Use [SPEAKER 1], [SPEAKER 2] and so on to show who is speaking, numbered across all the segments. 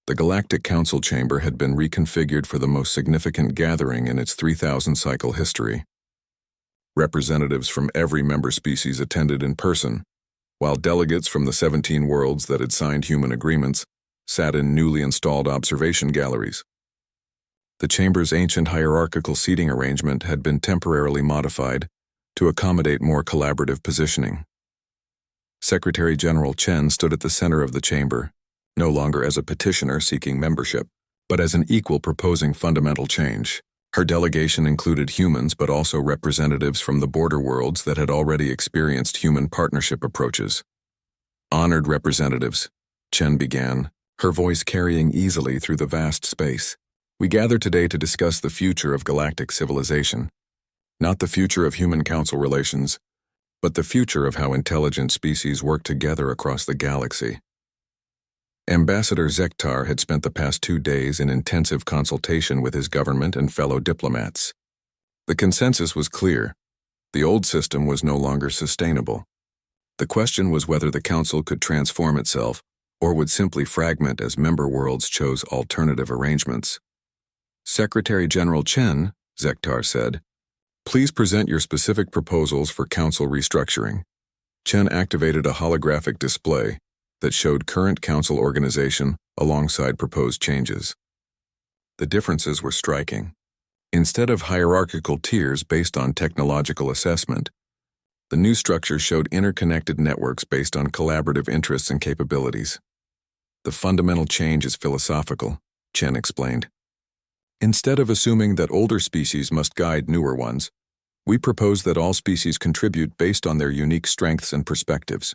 [SPEAKER 1] The Galactic Council chamber had been reconfigured for the most significant gathering in its 3,000-cycle history. Representatives from every member species attended in person, while delegates from the 17 worlds that had signed human agreements sat in newly installed observation galleries. The chamber's ancient hierarchical seating arrangement had been temporarily modified to accommodate more collaborative positioning. Secretary General Chen stood at the center of the chamber, no longer as a petitioner seeking membership, but as an equal proposing fundamental change. Her delegation included humans but also representatives from the border worlds that had already experienced human partnership approaches. Honored representatives, Chen began, her voice carrying easily through the vast space. We gather today to discuss the future of galactic civilization. Not the future of human-council relations, but the future of how intelligent species work together across the galaxy. Ambassador Zektar had spent the past 2 days in intensive consultation with his government and fellow diplomats. The consensus was clear. The old system was no longer sustainable. The question was whether the Council could transform itself or would simply fragment as member worlds chose alternative arrangements. Secretary General Chen, Zektar said, "Please present your specific proposals for Council restructuring." Chen activated a holographic display that showed current Council organization alongside proposed changes. The differences were striking. Instead of hierarchical tiers based on technological assessment, the new structure showed interconnected networks based on collaborative interests and capabilities. The fundamental change is philosophical, Chen explained. Instead of assuming that older species must guide newer ones, we propose that all species contribute based on their unique strengths and perspectives.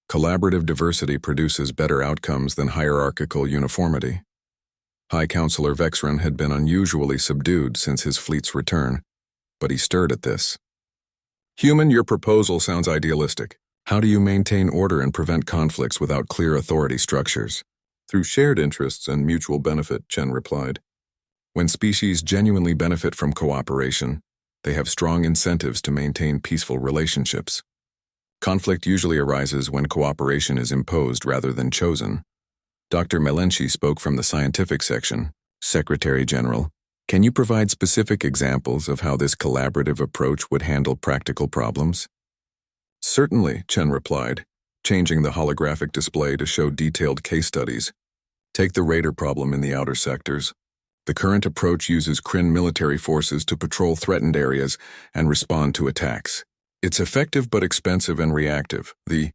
[SPEAKER 1] Collaborative diversity produces better outcomes than hierarchical uniformity. High Counselor Vexran had been unusually subdued since his fleet's return, but he stirred at this. "Human, your proposal sounds idealistic. How do you maintain order and prevent conflicts without clear authority structures?" "Through shared interests and mutual benefit," Chen replied. "When species genuinely benefit from cooperation, they have strong incentives to maintain peaceful relationships. Conflict usually arises when cooperation is imposed rather than chosen." Dr. Melenchi spoke from the scientific section. "Secretary General, can you provide specific examples of how this collaborative approach would handle practical problems?" "Certainly," Chen replied, changing the holographic display to show detailed case studies. Take the raider problem in the outer sectors. The current approach uses Kryn military forces to patrol threatened areas and respond to attacks. It's effective but expensive and reactive. The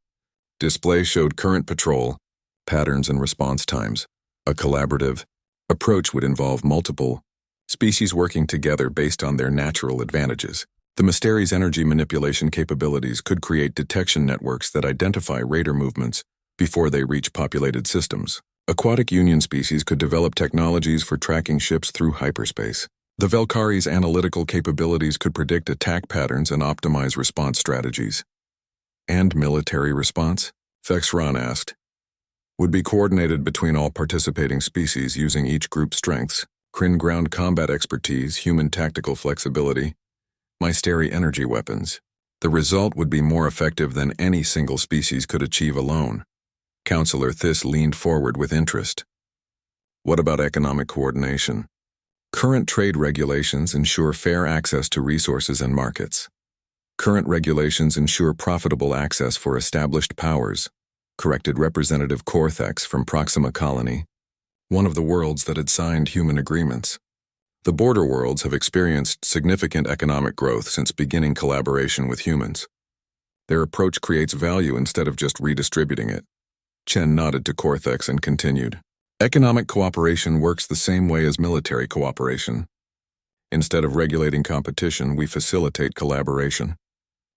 [SPEAKER 1] display showed current patrol, patterns and response times. A collaborative approach would involve multiple species working together based on their natural advantages. The Mystery's energy manipulation capabilities could create detection networks that identify raider movements before they reach populated systems. Aquatic Union species could develop technologies for tracking ships through hyperspace. The Velkari's analytical capabilities could predict attack patterns and optimize response strategies. And military response? Vexran asked. Would be coordinated between all participating species using each group's strengths, Kryn ground combat expertise, human tactical flexibility, Mysteri energy weapons. The result would be more effective than any single species could achieve alone. Counselor Thys leaned forward with interest. What about economic coordination? Current trade regulations ensure fair access to resources and markets. Current regulations ensure profitable access for established powers, corrected Representative Korthex from Proxima Colony, one of the worlds that had signed human agreements. The border worlds have experienced significant economic growth since beginning collaboration with humans. Their approach creates value instead of just redistributing it. Chen nodded to Korthex and continued. Economic cooperation works the same way as military cooperation. Instead of regulating competition, we facilitate collaboration.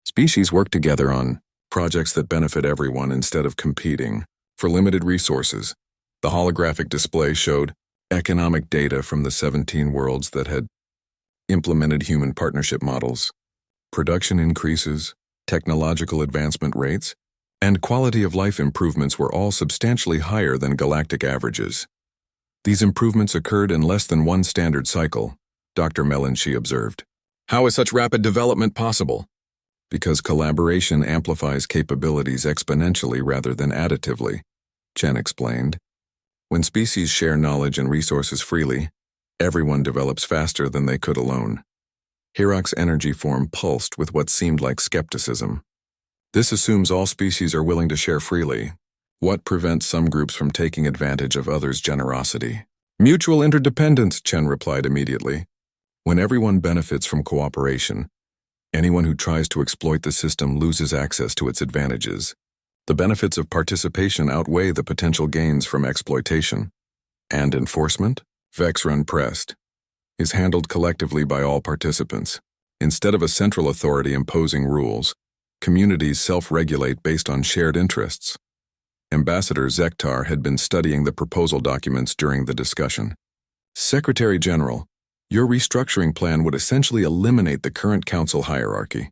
[SPEAKER 1] Species work together on projects that benefit everyone instead of competing for limited resources. The holographic display showed economic data from the 17 worlds that had implemented human partnership models. Production increases, technological advancement rates, and quality of life improvements were all substantially higher than galactic averages. These improvements occurred in less than one standard cycle, Dr. Melenchi observed. How is such rapid development possible? Because collaboration amplifies capabilities exponentially rather than additively, Chen explained. When species share knowledge and resources freely, everyone develops faster than they could alone. Hirok's energy form pulsed with what seemed like skepticism. This assumes all species are willing to share freely. What prevents some groups from taking advantage of others' generosity? Mutual interdependence, Chen replied immediately. When everyone benefits from cooperation, anyone who tries to exploit the system loses access to its advantages. The benefits of participation outweigh the potential gains from exploitation. And enforcement? Vexrun pressed. Is handled collectively by all participants. Instead of a central authority imposing rules, communities self-regulate based on shared interests. Ambassador Zektar had been studying the proposal documents during the discussion. Secretary General, your restructuring plan would essentially eliminate the current council hierarchy.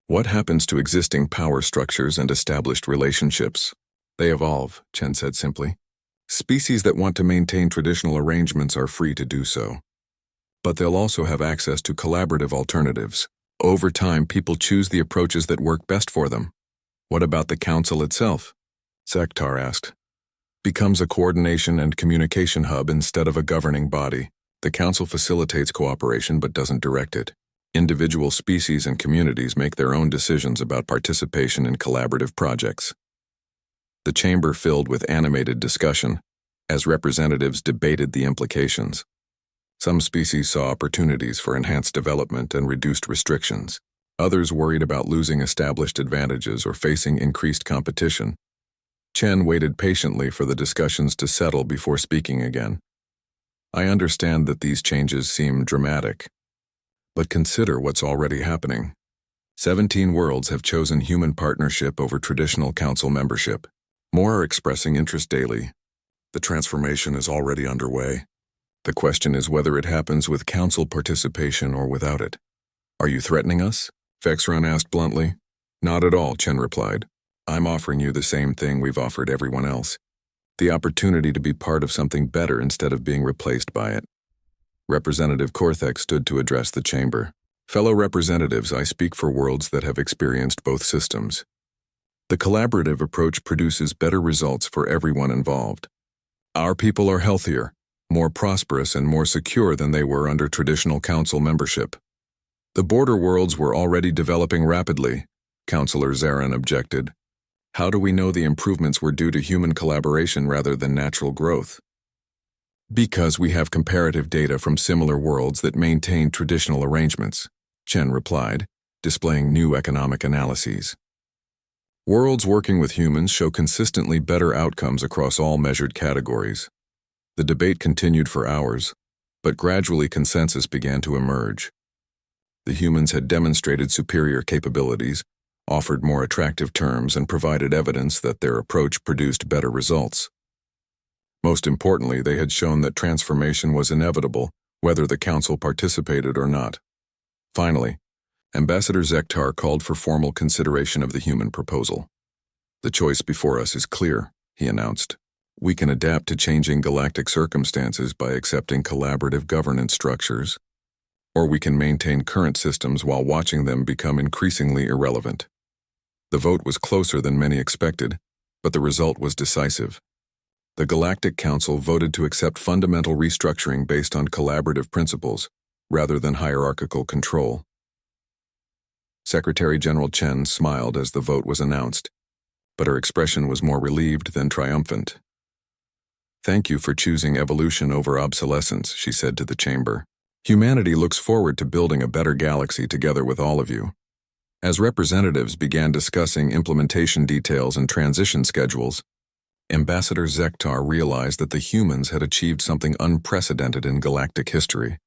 [SPEAKER 1] What happens to existing power structures and established relationships? They evolve, Chen said simply. Species that want to maintain traditional arrangements are free to do so. But they'll also have access to collaborative alternatives. Over time, people choose the approaches that work best for them. What about the council itself? Zektar asked. Becomes a coordination and communication hub instead of a governing body. The council facilitates cooperation but doesn't direct it. Individual species and communities make their own decisions about participation in collaborative projects. The chamber filled with animated discussion, as representatives debated the implications. Some species saw opportunities for enhanced development and reduced restrictions. Others worried about losing established advantages or facing increased competition. Chen waited patiently for the discussions to settle before speaking again. I understand that these changes seem dramatic, but consider what's already happening. 17 worlds have chosen human partnership over traditional council membership. More are expressing interest daily. The transformation is already underway. The question is whether it happens with council participation or without it. Are you threatening us? Vexrun asked bluntly. Not at all, Chen replied. I'm offering you the same thing we've offered everyone else. The opportunity to be part of something better instead of being replaced by it. Representative Korthek stood to address the chamber. Fellow representatives, I speak for worlds that have experienced both systems. The collaborative approach produces better results for everyone involved. Our people are healthier, more prosperous, and more secure than they were under traditional council membership. The border worlds were already developing rapidly, Councillor Zarin objected. How do we know the improvements were due to human collaboration rather than natural growth? Because we have comparative data from similar worlds that maintain traditional arrangements, Chen replied, displaying new economic analyses. Worlds working with humans show consistently better outcomes across all measured categories. The debate continued for hours, but gradually consensus began to emerge. The humans had demonstrated superior capabilities, offered more attractive terms, and provided evidence that their approach produced better results. Most importantly, they had shown that transformation was inevitable, whether the council participated or not. Finally, Ambassador Zektar called for formal consideration of the human proposal. The choice before us is clear, he announced. We can adapt to changing galactic circumstances by accepting collaborative governance structures, or we can maintain current systems while watching them become increasingly irrelevant. The vote was closer than many expected, but the result was decisive. The Galactic Council voted to accept fundamental restructuring based on collaborative principles, rather than hierarchical control. Secretary General Chen smiled as the vote was announced, but her expression was more relieved than triumphant. Thank you for choosing evolution over obsolescence, she said to the chamber. Humanity looks forward to building a better galaxy together with all of you. As representatives began discussing implementation details and transition schedules, Ambassador Zektar realized that the humans had achieved something unprecedented in galactic history.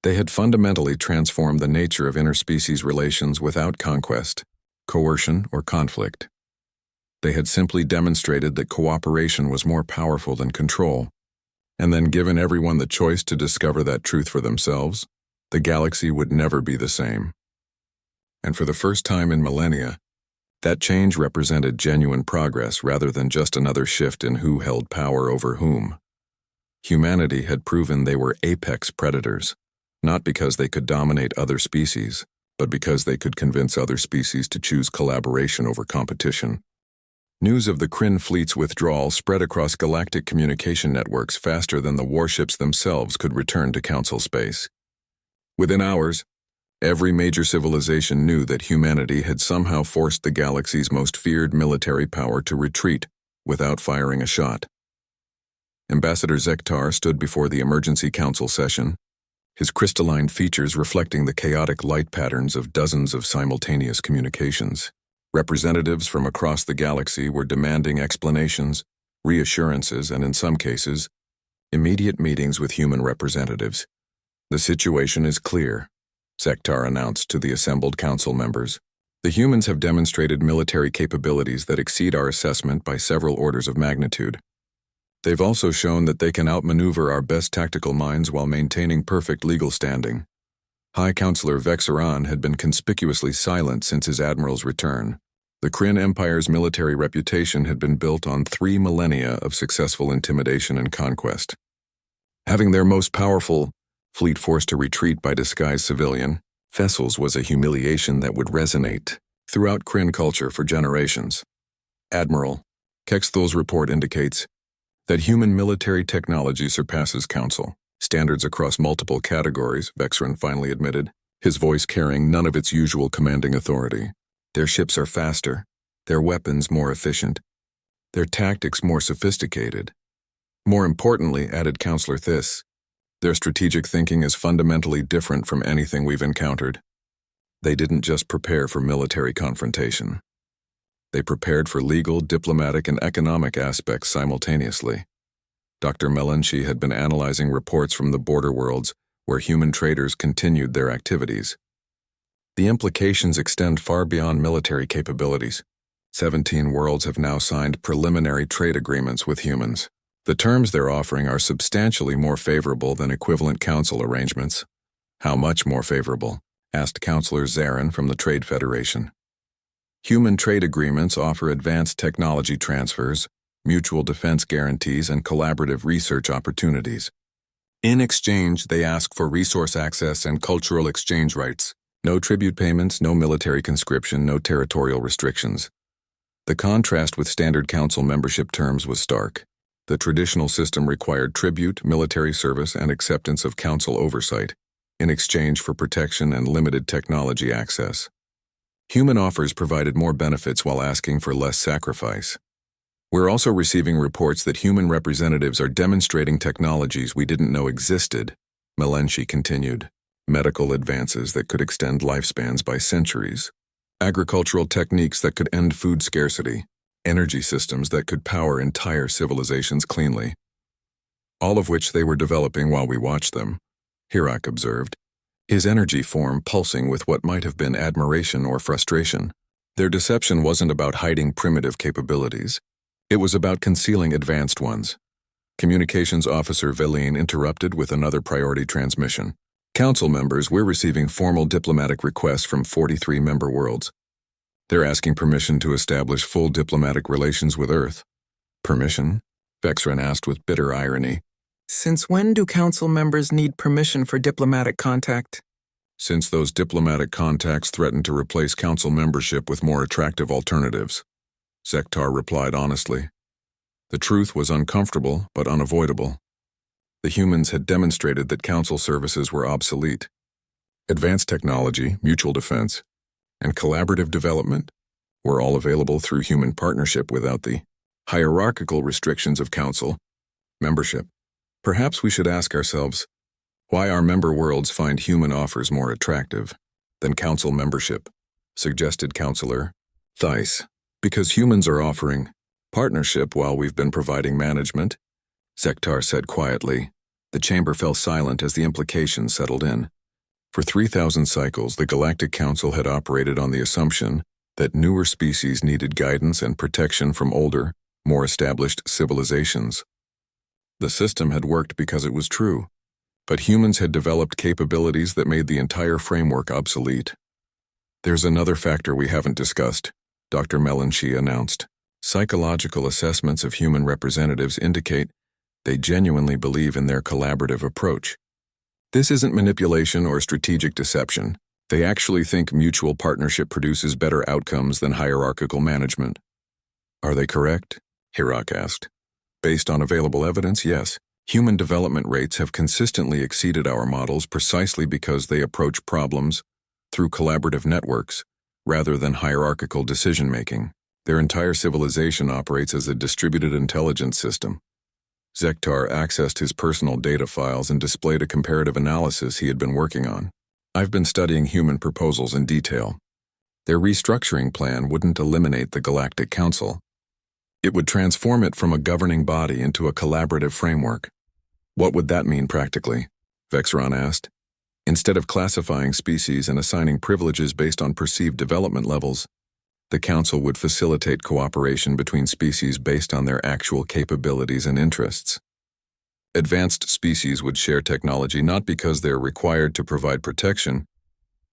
[SPEAKER 1] They had fundamentally transformed the nature of interspecies relations without conquest, coercion, or conflict. They had simply demonstrated that cooperation was more powerful than control, and then given everyone the choice to discover that truth for themselves, the galaxy would never be the same. And for the first time in millennia, that change represented genuine progress rather than just another shift in who held power over whom. Humanity had proven they were apex predators, not because they could dominate other species, but because they could convince other species to choose collaboration over competition. News of the Kryn fleet's withdrawal spread across galactic communication networks faster than the warships themselves could return to Council space. Within hours, every major civilization knew that humanity had somehow forced the galaxy's most feared military power to retreat without firing a shot. Ambassador Zektar stood before the emergency council session, his crystalline features reflecting the chaotic light patterns of dozens of simultaneous communications. Representatives from across the galaxy were demanding explanations, reassurances, and in some cases, immediate meetings with human representatives. "The situation is clear," Zektar announced to the assembled council members. "The humans have demonstrated military capabilities that exceed our assessment by several orders of magnitude. They've also shown that they can outmaneuver our best tactical minds while maintaining perfect legal standing." High Counselor Vexaran had been conspicuously silent since his admiral's return. The Kryn Empire's military reputation had been built on 3 millennia of successful intimidation and conquest. Having their most powerful fleet forced to retreat by disguised civilian vessels was a humiliation that would resonate throughout Kryn culture for generations. Admiral Kexthal's report indicates that human military technology surpasses Council standards across multiple categories, Vexaran finally admitted, his voice carrying none of its usual commanding authority. "Their ships are faster, their weapons more efficient, their tactics more sophisticated. More importantly," added Counselor Thys, "their strategic thinking is fundamentally different from anything we've encountered." They didn't just prepare for military confrontation. They prepared for legal, diplomatic, and economic aspects simultaneously. Dr. Melanchi had been analyzing reports from the border worlds where human traders continued their activities. The implications extend far beyond military capabilities. 17 worlds have now signed preliminary trade agreements with humans. The terms they're offering are substantially more favorable than equivalent council arrangements. "How much more favorable?" asked Counselor Zarin from the Trade Federation. "Human trade agreements offer advanced technology transfers, mutual defense guarantees, and collaborative research opportunities. In exchange, they ask for resource access and cultural exchange rights. No tribute payments, no military conscription, no territorial restrictions." The contrast with standard council membership terms was stark. The traditional system required tribute, military service, and acceptance of council oversight, in exchange for protection and limited technology access. Human offers provided more benefits while asking for less sacrifice. "We're also receiving reports that human representatives are demonstrating technologies we didn't know existed," Melanchi continued. "Medical advances that could extend lifespans by centuries, agricultural techniques that could end food scarcity, energy systems that could power entire civilizations cleanly. All of which they were developing while we watched them," Hirak observed, his energy form pulsing with what might have been admiration or frustration. Their deception wasn't about hiding primitive capabilities. It was about concealing advanced ones. Communications Officer Veline interrupted with another priority transmission. "Council members, we're receiving formal diplomatic requests from 43 member worlds. They're asking permission to establish full diplomatic relations with Earth." "Permission?" Vexaran asked with bitter irony.
[SPEAKER 2] "Since when do council members need permission for diplomatic contact?"
[SPEAKER 1] "Since those diplomatic contacts threaten to replace council membership with more attractive alternatives," Zektar replied honestly. The truth was uncomfortable but unavoidable. The humans had demonstrated that council services were obsolete. Advanced technology, mutual defense, and collaborative development were all available through human partnership without the hierarchical restrictions of council membership. Perhaps we should ask ourselves why our member worlds find human offers more attractive than council membership, suggested Counselor Thys. "Because humans are offering partnership while we've been providing management," Zektar said quietly. The chamber fell silent as the implications settled in. For 3,000 cycles, the Galactic Council had operated on the assumption that newer species needed guidance and protection from older, more established civilizations. The system had worked because it was true, but humans had developed capabilities that made the entire framework obsolete. "There's another factor we haven't discussed," Dr. Melanchi announced. "Psychological assessments of human representatives indicate they genuinely believe in their collaborative approach. This isn't manipulation or strategic deception. They actually think mutual partnership produces better outcomes than hierarchical management." Are they correct? Hirak asked. Based on available evidence, yes. Human development rates have consistently exceeded our models precisely because they approach problems through collaborative networks rather than hierarchical decision-making. Their entire civilization operates as a distributed intelligence system. Zektar accessed his personal data files and displayed a comparative analysis he had been working on. I've been studying human proposals in detail. Their restructuring plan wouldn't eliminate the Galactic Council. It would transform it from a governing body into a collaborative framework. What would that mean practically? Vexron asked. Instead of classifying species and assigning privileges based on perceived development levels, the Council would facilitate cooperation between species based on their actual capabilities and interests. Advanced species would share technology not because they're required to provide protection,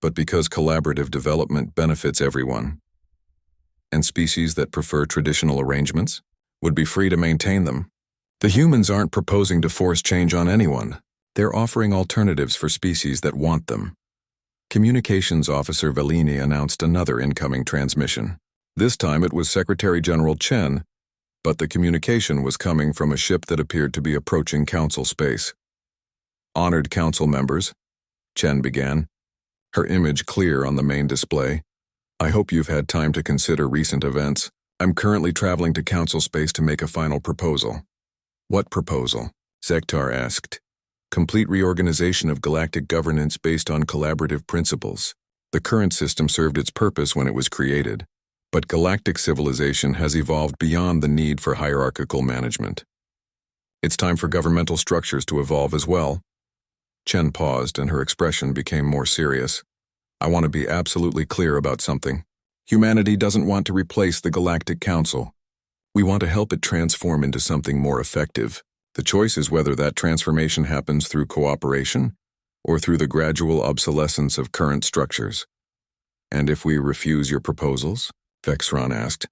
[SPEAKER 1] but because collaborative development benefits everyone. And species that prefer traditional arrangements would be free to maintain them. The humans aren't proposing to force change on anyone. They're offering alternatives for species that want them. Communications Officer Velini announced another incoming transmission. This time it was Secretary General Chen, but the communication was coming from a ship that appeared to be approaching Council space. Honored Council members, Chen began, her image clear on the main display. I hope you've had time to consider recent events. I'm currently traveling to Council space to make a final proposal. What proposal? Zektar asked. Complete reorganization of galactic governance based on collaborative principles. The current system served its purpose when it was created, but galactic civilization has evolved beyond the need for hierarchical management. It's time for governmental structures to evolve as well. Chen paused and her expression became more serious. I want to be absolutely clear about something. Humanity doesn't want to replace the Galactic Council. We want to help it transform into something more effective. The choice is whether that transformation happens through cooperation or through the gradual obsolescence of current structures. And if we refuse your proposals, Vexron asked,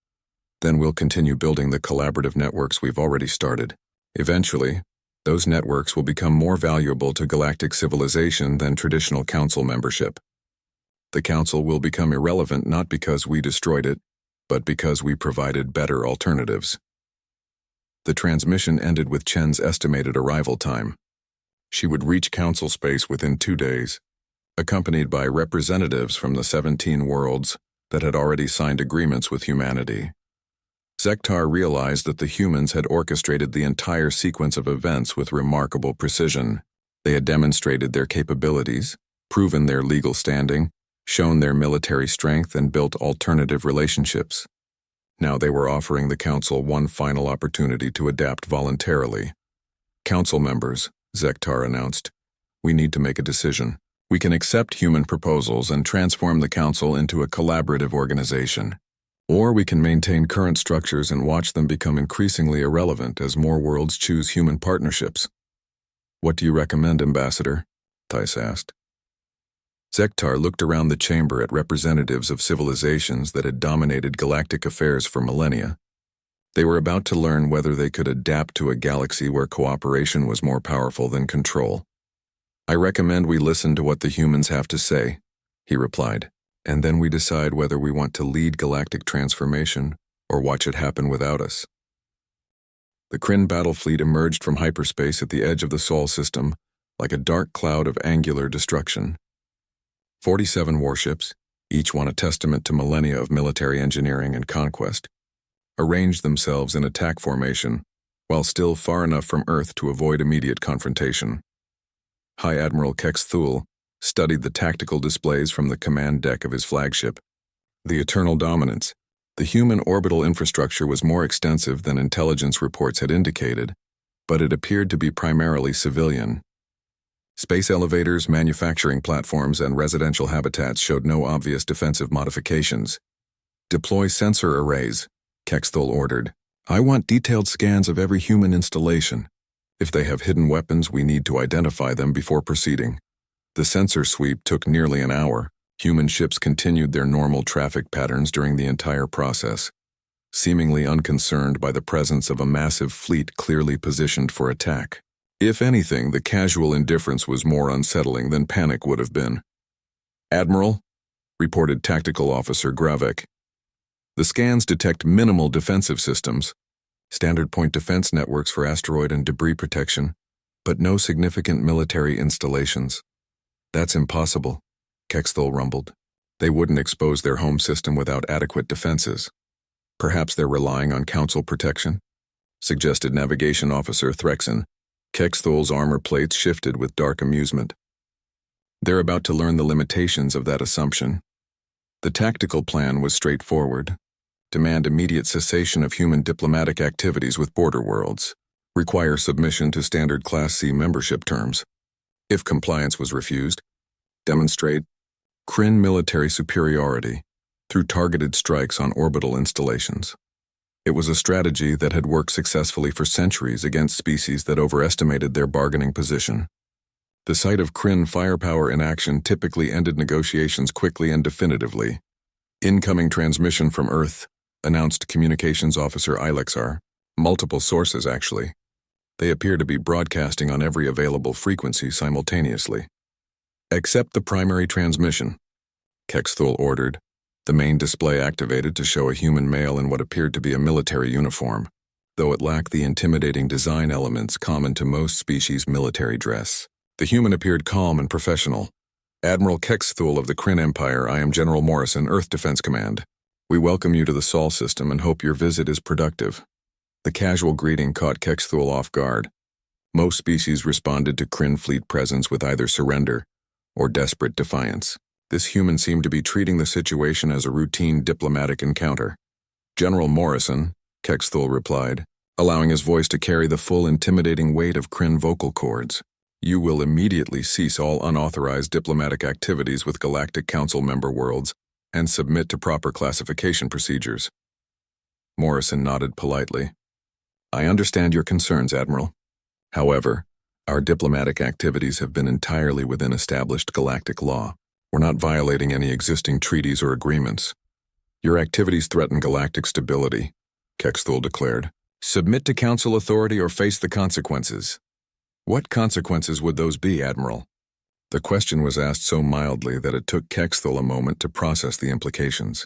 [SPEAKER 1] then we'll continue building the collaborative networks we've already started. Eventually, those networks will become more valuable to galactic civilization than traditional council membership. The council will become irrelevant not because we destroyed it, but because we provided better alternatives. The transmission ended with Chen's estimated arrival time. She would reach Council space within 2 days, accompanied by representatives from the 17 worlds that had already signed agreements with humanity. Zektar realized that the humans had orchestrated the entire sequence of events with remarkable precision. They had demonstrated their capabilities, proven their legal standing, shown their military strength, and built alternative relationships. Now they were offering the Council one final opportunity to adapt voluntarily. Council members, Zektar announced, we need to make a decision. We can accept human proposals and transform the Council into a collaborative organization. Or we can maintain current structures and watch them become increasingly irrelevant as more worlds choose human partnerships. What do you recommend, Ambassador? Thijs asked. Zektar looked around the chamber at representatives of civilizations that had dominated galactic affairs for millennia. They were about to learn whether they could adapt to a galaxy where cooperation was more powerful than control. I recommend we listen to what the humans have to say, he replied, and then we decide whether we want to lead galactic transformation or watch it happen without us. The Kryn battle fleet emerged from hyperspace at the edge of the Sol system like a dark cloud of angular destruction. 47 warships, each one a testament to millennia of military engineering and conquest, arranged themselves in attack formation while still far enough from Earth to avoid immediate confrontation. High Admiral Kex Thule studied the tactical displays from the command deck of his flagship. The Eternal Dominance. The human orbital infrastructure was more extensive than intelligence reports had indicated, but it appeared to be primarily civilian. Space elevators, manufacturing platforms, and residential habitats showed no obvious defensive modifications. Deploy sensor arrays, Kex Thule ordered. I want detailed scans of every human installation. If they have hidden weapons, we need to identify them before proceeding. The sensor sweep took nearly an hour. Human ships continued their normal traffic patterns during the entire process, seemingly unconcerned by the presence of a massive fleet clearly positioned for attack. If anything, the casual indifference was more unsettling than panic would have been. Admiral, reported Tactical Officer Gravek. The scans detect minimal defensive systems, standard point defense networks for asteroid and debris protection, but no significant military installations. That's impossible, Kexthul rumbled. They wouldn't expose their home system without adequate defenses. Perhaps they're relying on council protection, suggested Navigation Officer Threxen. Kexthul's armor plates shifted with dark amusement. They're about to learn the limitations of that assumption. The tactical plan was straightforward. Demand immediate cessation of human diplomatic activities with border worlds. Require submission to standard Class C membership terms. If compliance was refused, demonstrate Kryn military superiority through targeted strikes on orbital installations. It was a strategy that had worked successfully for centuries against species that overestimated their bargaining position. The sight of Kryn firepower in action typically ended negotiations quickly and definitively. Incoming transmission from Earth, announced Communications Officer Ilexar. Multiple sources, actually. They appear to be broadcasting on every available frequency simultaneously. Accept the primary transmission, Kexthul ordered, the main display activated to show a human male in what appeared to be a military uniform, though it lacked the intimidating design elements common to most species' military dress. The human appeared calm and professional. Admiral Kexthul of the Kryn Empire, I am General Morrison, Earth Defense Command. We welcome you to the Sol system and hope your visit is productive. The casual greeting caught Kexthul off guard. Most species responded to Kryn fleet presence with either surrender or desperate defiance. This human seemed to be treating the situation as a routine diplomatic encounter. General Morrison, Kexthul replied, allowing his voice to carry the full intimidating weight of Kryn vocal cords. You will immediately cease all unauthorized diplomatic activities with Galactic Council member worlds and submit to proper classification procedures. Morrison nodded politely. I understand your concerns, Admiral. However, our diplomatic activities have been entirely within established galactic law. We're not violating any existing treaties or agreements. Your activities threaten galactic stability, Kexthul declared. Submit to Council authority or face the consequences. What consequences would those be, Admiral? The question was asked so mildly that it took Kexthul a moment to process the implications.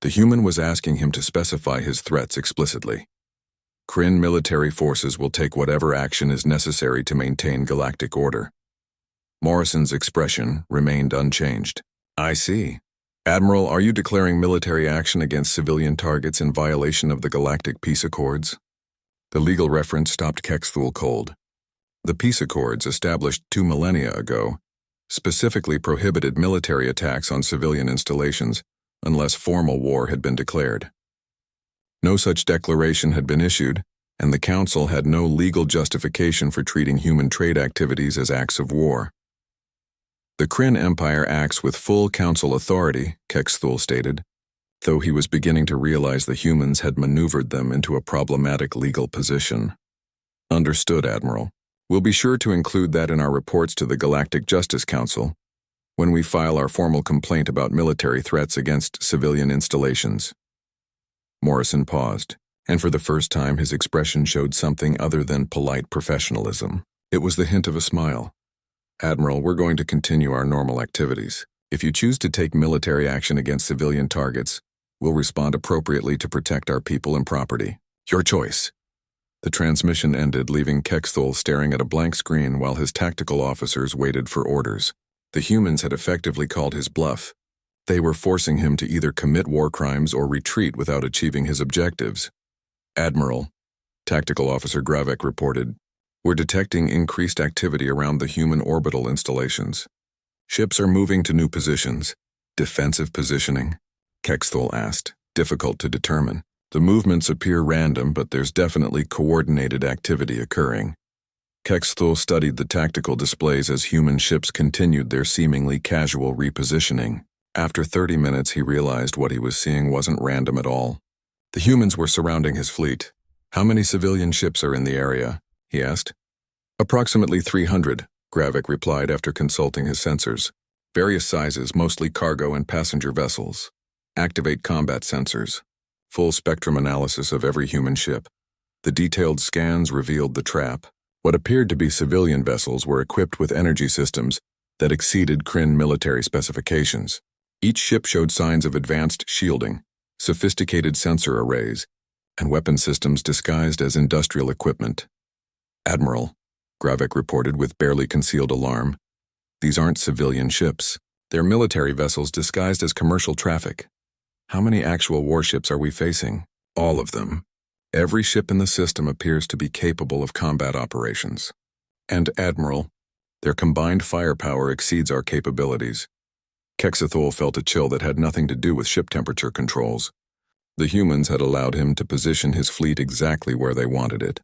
[SPEAKER 1] The human was asking him to specify his threats explicitly. Kryn military forces will take whatever action is necessary to maintain galactic order. Morrison's expression remained unchanged. I see. Admiral, are you declaring military action against civilian targets in violation of the Galactic Peace Accords? The legal reference stopped Kexthul cold. The peace accords, established 2 millennia ago, specifically prohibited military attacks on civilian installations unless formal war had been declared. No such declaration had been issued, and the Council had no legal justification for treating human trade activities as acts of war. The Kryn Empire acts with full Council authority, Kexthul stated, though he was beginning to realize the humans had maneuvered them into a problematic legal position. Understood, Admiral. We'll be sure to include that in our reports to the Galactic Justice Council when we file our formal complaint about military threats against civilian installations. Morrison paused, and for the first time his expression showed something other than polite professionalism. It was the hint of a smile. Admiral, we're going to continue our normal activities. If you choose to take military action against civilian targets, we'll respond appropriately to protect our people and property. Your choice. The transmission ended, leaving Kexthul staring at a blank screen while his tactical officers waited for orders. The humans had effectively called his bluff. They were forcing him to either commit war crimes or retreat without achieving his objectives. Admiral, Tactical Officer Gravek reported, we're detecting increased activity around the human orbital installations. Ships are moving to new positions. Defensive positioning? Kexthul asked, difficult to determine. The movements appear random, but there's definitely coordinated activity occurring. Kexthul studied the tactical displays as human ships continued their seemingly casual repositioning. After 30 minutes, he realized what he was seeing wasn't random at all. The humans were surrounding his fleet. How many civilian ships are in the area? He asked. Approximately 300, Gravik replied after consulting his sensors. Various sizes, mostly cargo and passenger vessels. Activate combat sensors. Full spectrum analysis of every human ship. The detailed scans revealed the trap. What appeared to be civilian vessels were equipped with energy systems that exceeded Kryn military specifications. Each ship showed signs of advanced shielding, sophisticated sensor arrays, and weapon systems disguised as industrial equipment. "Admiral," Gravik reported with barely concealed alarm, "these aren't civilian ships. They're military vessels disguised as commercial traffic. How many actual warships are we facing?" "All of them. Every ship in the system appears to be capable of combat operations. And, Admiral, their combined firepower exceeds our capabilities." Quetzalcoatl felt a chill that had nothing to do with ship temperature controls. The humans had allowed him to position his fleet exactly where they wanted it,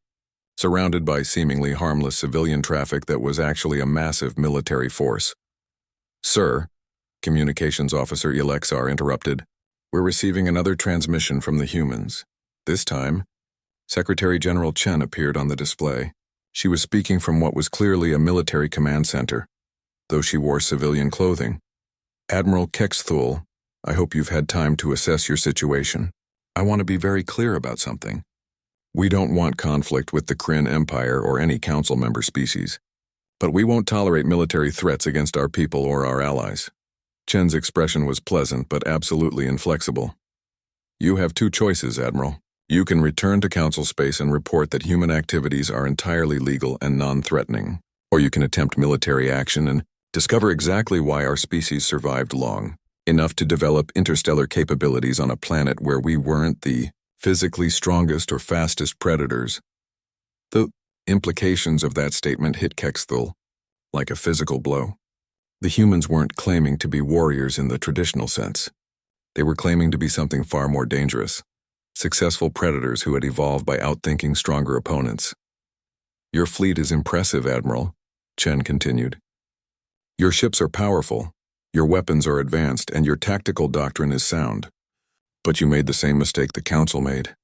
[SPEAKER 1] surrounded by seemingly harmless civilian traffic that was actually a massive military force. "Sir," Communications Officer Elexar interrupted, "we're receiving another transmission from the humans. This time, Secretary General Chen appeared on the display. She was speaking from what was clearly a military command center, though she wore civilian clothing. "Admiral Quetzalcoatl, I hope you've had time to assess your situation. I want to be very clear about something. We don't want conflict with the Kryn Empire or any council member species, but we won't tolerate military threats against our people or our allies." Chen's expression was pleasant but absolutely inflexible. "You have two choices, Admiral. You can return to council space and report that human activities are entirely legal and non-threatening, or you can attempt military action and discover exactly why our species survived long enough to develop interstellar capabilities on a planet where we weren't the physically strongest or fastest predators." The implications of that statement hit Quetzalcoatl like a physical blow. The humans weren't claiming to be warriors in the traditional sense. They were claiming to be something far more dangerous, successful predators who had evolved by outthinking stronger opponents. "Your fleet is impressive, Admiral," Chen continued. "Your ships are powerful, your weapons are advanced, and your tactical doctrine is sound. But you made the same mistake the Council made.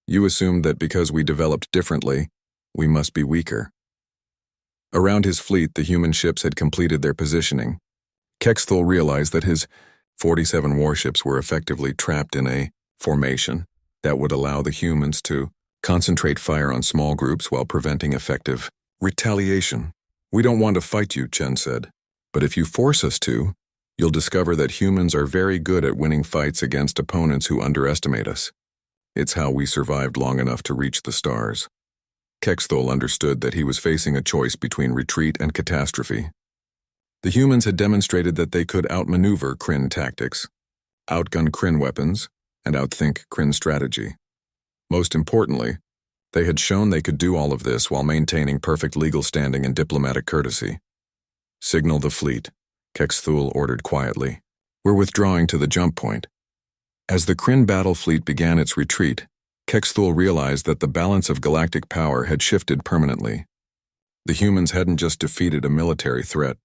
[SPEAKER 1] You assumed that because we developed differently, we must be weaker." Around his fleet, the human ships had completed their positioning. Quetzalcoatl realized that his 47 warships were effectively trapped in a formation that would allow the humans to concentrate fire on small groups while preventing effective retaliation. "We don't want to fight you," Chen said. "But if you force us to, you'll discover that humans are very good at winning fights against opponents who underestimate us. It's how we survived long enough to reach the stars." Quetzalcoatl understood that he was facing a choice between retreat and catastrophe. The humans had demonstrated that they could outmaneuver Kryn tactics, outgun Kryn weapons, and outthink Kryn strategy. Most importantly, they had shown they could do all of this while maintaining perfect legal standing and diplomatic courtesy. "Signal the fleet," Quetzalcoatl ordered quietly. "We're withdrawing to the jump point." As the Kryn battle fleet began its retreat, Quetzalcoatl realized that the balance of galactic power had shifted permanently. The humans hadn't just defeated a military threat.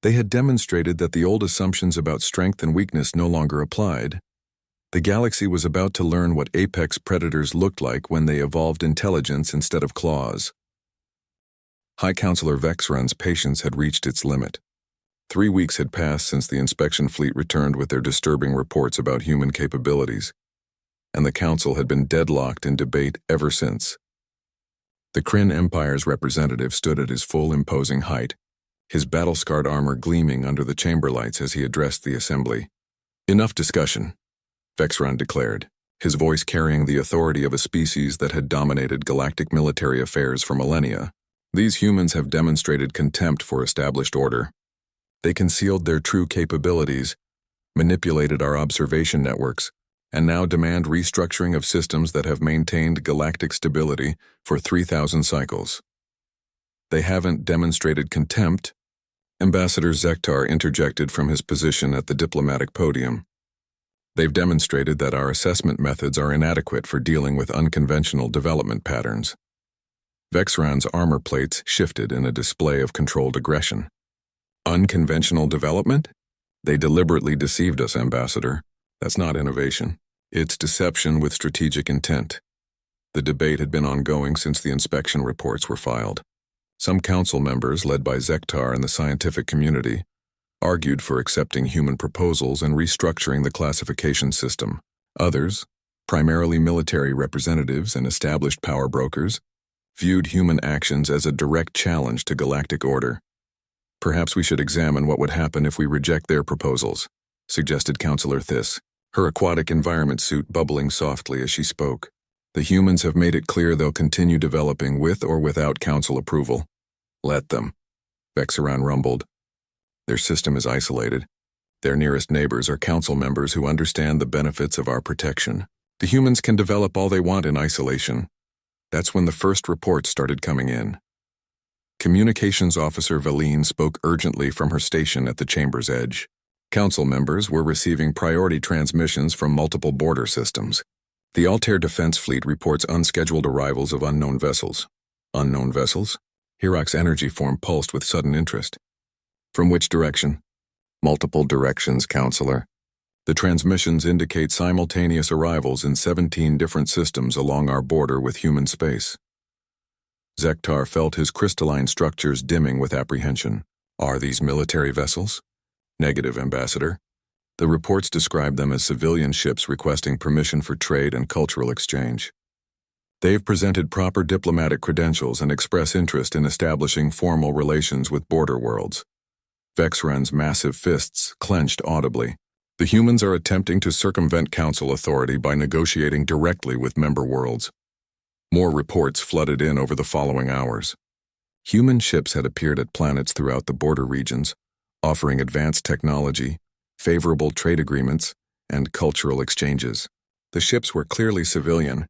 [SPEAKER 1] They had demonstrated that the old assumptions about strength and weakness no longer applied. The galaxy was about to learn what apex predators looked like when they evolved intelligence instead of claws. High Counselor Vexran's patience had reached its limit. 3 weeks had passed since the inspection fleet returned with their disturbing reports about human capabilities, and the Council had been deadlocked in debate ever since. The Kryn Empire's representative stood at his full imposing height, his battle-scarred armor gleaming under the chamber lights as he addressed the assembly. "Enough discussion," Vexran declared, his voice carrying the authority of a species that had dominated galactic military affairs for millennia. "These humans have demonstrated contempt for established order. They concealed their true capabilities, manipulated our observation networks, and now demand restructuring of systems that have maintained galactic stability for 3,000 cycles. They haven't demonstrated contempt," Ambassador Zektar interjected from his position at the diplomatic podium. "They've demonstrated that our assessment methods are inadequate for dealing with unconventional development patterns." Vexran's armor plates shifted in a display of controlled aggression. "Unconventional development? They deliberately deceived us, Ambassador. That's not innovation. It's deception with strategic intent." The debate had been ongoing since the inspection reports were filed. Some council members, led by Zektar and the scientific community, argued for accepting human proposals and restructuring the classification system. Others, primarily military representatives and established power brokers, viewed human actions as a direct challenge to galactic order. "Perhaps we should examine what would happen if we reject their proposals," suggested Councillor Thiss. her aquatic environment suit bubbling softly as she spoke. The humans have made it clear they'll continue developing with or without council approval. Let them, Vexaran rumbled. Their system is isolated. Their nearest neighbors are council members who understand the benefits of our protection. The humans can develop all they want in isolation. That's when the first reports started coming in. Communications Officer Valine spoke urgently from her station at the chamber's edge. Council members were receiving priority transmissions from multiple border systems. The Altair Defense Fleet reports unscheduled arrivals of unknown vessels. Unknown vessels? Hirok's energy form pulsed with sudden interest. From which direction? Multiple directions, Counselor. The transmissions indicate simultaneous arrivals in 17 different systems along our border with human space. Zektar felt his crystalline structures dimming with apprehension. Are these military vessels? Negative, Ambassador. The reports describe them as civilian ships requesting permission for trade and cultural exchange. They've presented proper diplomatic credentials and express interest in establishing formal relations with border worlds. Vexran's massive fists clenched audibly. The humans are attempting to circumvent council authority by negotiating directly with member worlds. More reports flooded in over the following hours. Human ships had appeared at planets throughout the border regions, offering advanced technology, favorable trade agreements, and cultural exchanges. The ships were clearly civilian,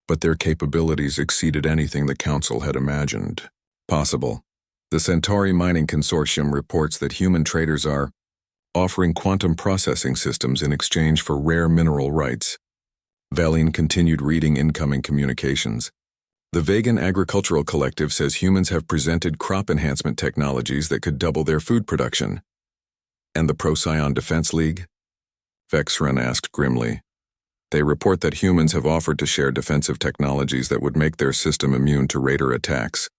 [SPEAKER 1] but their capabilities exceeded anything the Council had imagined possible. The Centauri Mining Consortium reports that human traders are offering quantum processing systems in exchange for rare mineral rights. Valine continued reading incoming communications. The Vegan Agricultural Collective says humans have presented crop enhancement technologies that could double their food production. And the Procyon Defense League? Vexran asked grimly. They report that humans have offered to share defensive technologies that would make their system immune to raider attacks.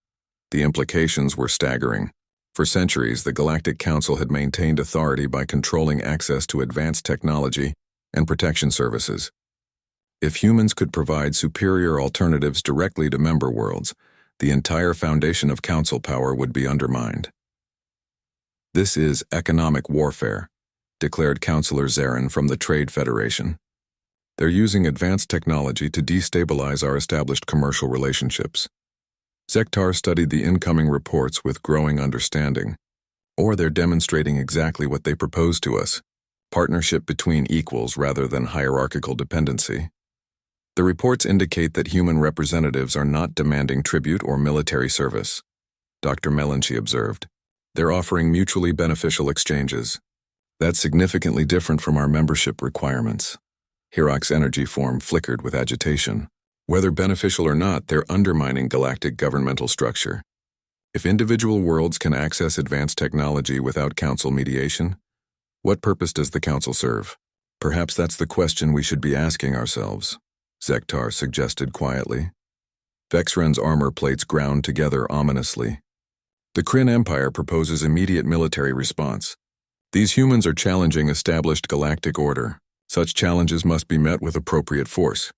[SPEAKER 1] The implications were staggering. For centuries, the Galactic Council had maintained authority by controlling access to advanced technology and protection services. If humans could provide superior alternatives directly to member worlds, the entire foundation of council power would be undermined. This is economic warfare, declared Councillor Zarin from the Trade Federation. They're using advanced technology to destabilize our established commercial relationships. Zektar studied the incoming reports with growing understanding. Or they're demonstrating exactly what they propose to us, partnership between equals rather than hierarchical dependency. The reports indicate that human representatives are not demanding tribute or military service. Dr. Melanchi observed. They're offering mutually beneficial exchanges. That's significantly different from our membership requirements. Hirok's energy form flickered with agitation. Whether beneficial or not, they're undermining galactic governmental structure. If individual worlds can access advanced technology without council mediation, what purpose does the council serve? Perhaps that's the question we should be asking ourselves, Zektar suggested quietly. Vexran's armor plates ground together ominously. The Kryn Empire proposes immediate military response. These humans are challenging established galactic order. Such challenges must be met with appropriate force.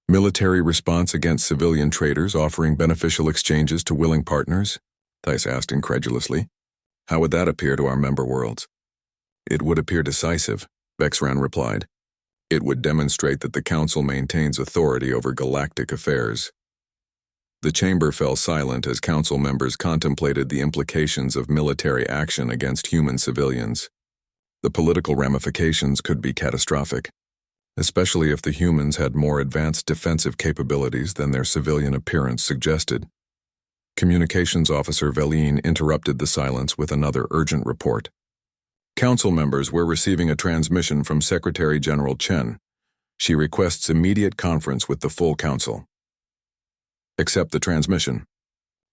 [SPEAKER 1] Military response against civilian traders offering beneficial exchanges to willing partners? Thijs asked incredulously. How would that appear to our member worlds? It would appear decisive, Vexran replied. It would demonstrate that the Council maintains authority over galactic affairs. The chamber fell silent as Council members contemplated the implications of military action against human civilians. The political ramifications could be catastrophic, especially if the humans had more advanced defensive capabilities than their civilian appearance suggested. Communications Officer Valine interrupted the silence with another urgent report. Council members were receiving a transmission from Secretary General Chen. She requests immediate conference with the full council. Accept the transmission,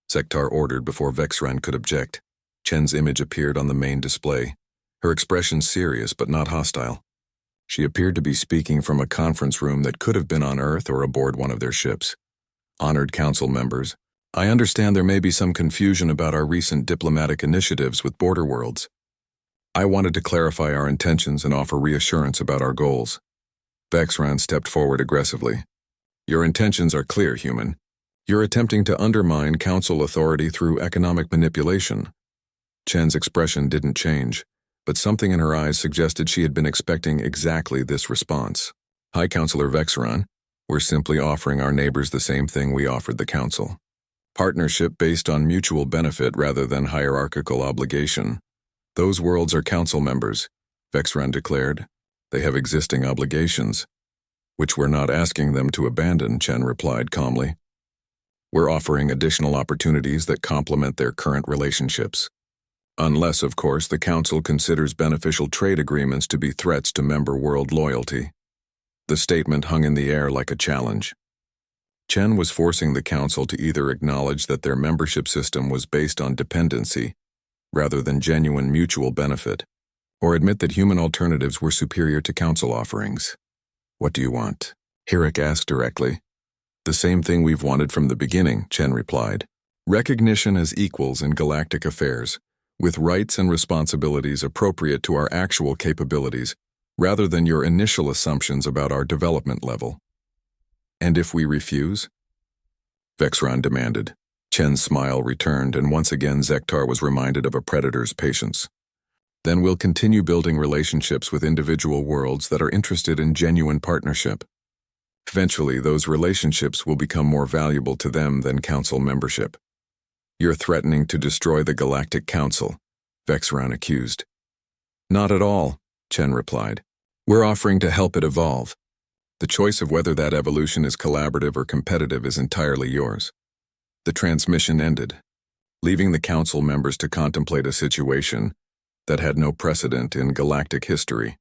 [SPEAKER 1] Zektar ordered before Vexran could object. Chen's image appeared on the main display, her expression serious but not hostile. She appeared to be speaking from a conference room that could have been on Earth or aboard one of their ships. Honored council members, I understand there may be some confusion about our recent diplomatic initiatives with border worlds. I wanted to clarify our intentions and offer reassurance about our goals. Vexran stepped forward aggressively. Your intentions are clear, human. You're attempting to undermine council authority through economic manipulation. Chen's expression didn't change, but something in her eyes suggested she had been expecting exactly this response. Hi, Counselor Vexeron. We're simply offering our neighbors the same thing we offered the Council. Partnership based on mutual benefit rather than hierarchical obligation. Those worlds are Council members, Vexeron declared. They have existing obligations, which we're not asking them to abandon, Chen replied calmly. We're offering additional opportunities that complement their current relationships. Unless, of course, the Council considers beneficial trade agreements to be threats to member world loyalty. The statement hung in the air like a challenge. Chen was forcing the Council to either acknowledge that their membership system was based on dependency, rather than genuine mutual benefit, or admit that human alternatives were superior to Council offerings. What do you want? Hirik asked directly. The same thing we've wanted from the beginning, Chen replied. Recognition as equals in galactic affairs, with rights and responsibilities appropriate to our actual capabilities, rather than your initial assumptions about our development level. And if we refuse? Vexeron demanded. Chen's smile returned, and once again Zektar was reminded of a predator's patience. Then we'll continue building relationships with individual worlds that are interested in genuine partnership. Eventually, those relationships will become more valuable to them than Council membership. You're threatening to destroy the Galactic Council, Vexeron accused. Not at all, Chen replied. We're offering to help it evolve. The choice of whether that evolution is collaborative or competitive is entirely yours. The transmission ended, leaving the Council members to contemplate a situation that had no precedent in galactic history.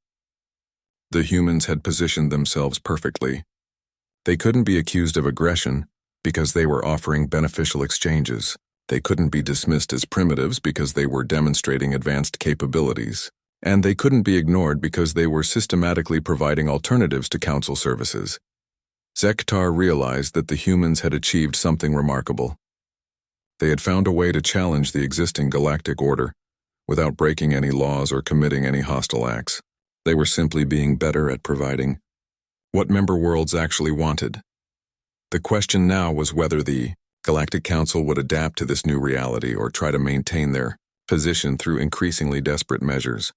[SPEAKER 1] The humans had positioned themselves perfectly. They couldn't be accused of aggression because they were offering beneficial exchanges. They couldn't be dismissed as primitives because they were demonstrating advanced capabilities. And they couldn't be ignored because they were systematically providing alternatives to Council services. Zektar realized that the humans had achieved something remarkable. They had found a way to challenge the existing galactic order without breaking any laws or committing any hostile acts. They were simply being better at providing what member worlds actually wanted. The question now was whether the Galactic Council would adapt to this new reality or try to maintain their position through increasingly desperate measures.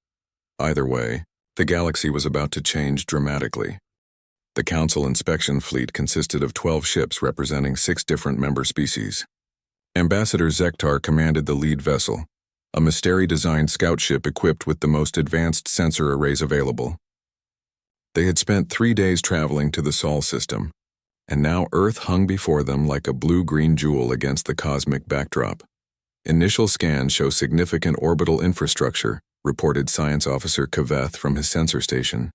[SPEAKER 1] Either way, the galaxy was about to change dramatically. The Council inspection fleet consisted of 12 ships representing 6 different member species. Ambassador Zektar commanded the lead vessel, a Mysteri-designed scout ship equipped with the most advanced sensor arrays available. They had spent 3 days traveling to the Sol system, and now Earth hung before them like a blue-green jewel against the cosmic backdrop. Initial scans show significant orbital infrastructure, reported Science Officer Kaveth from his sensor station.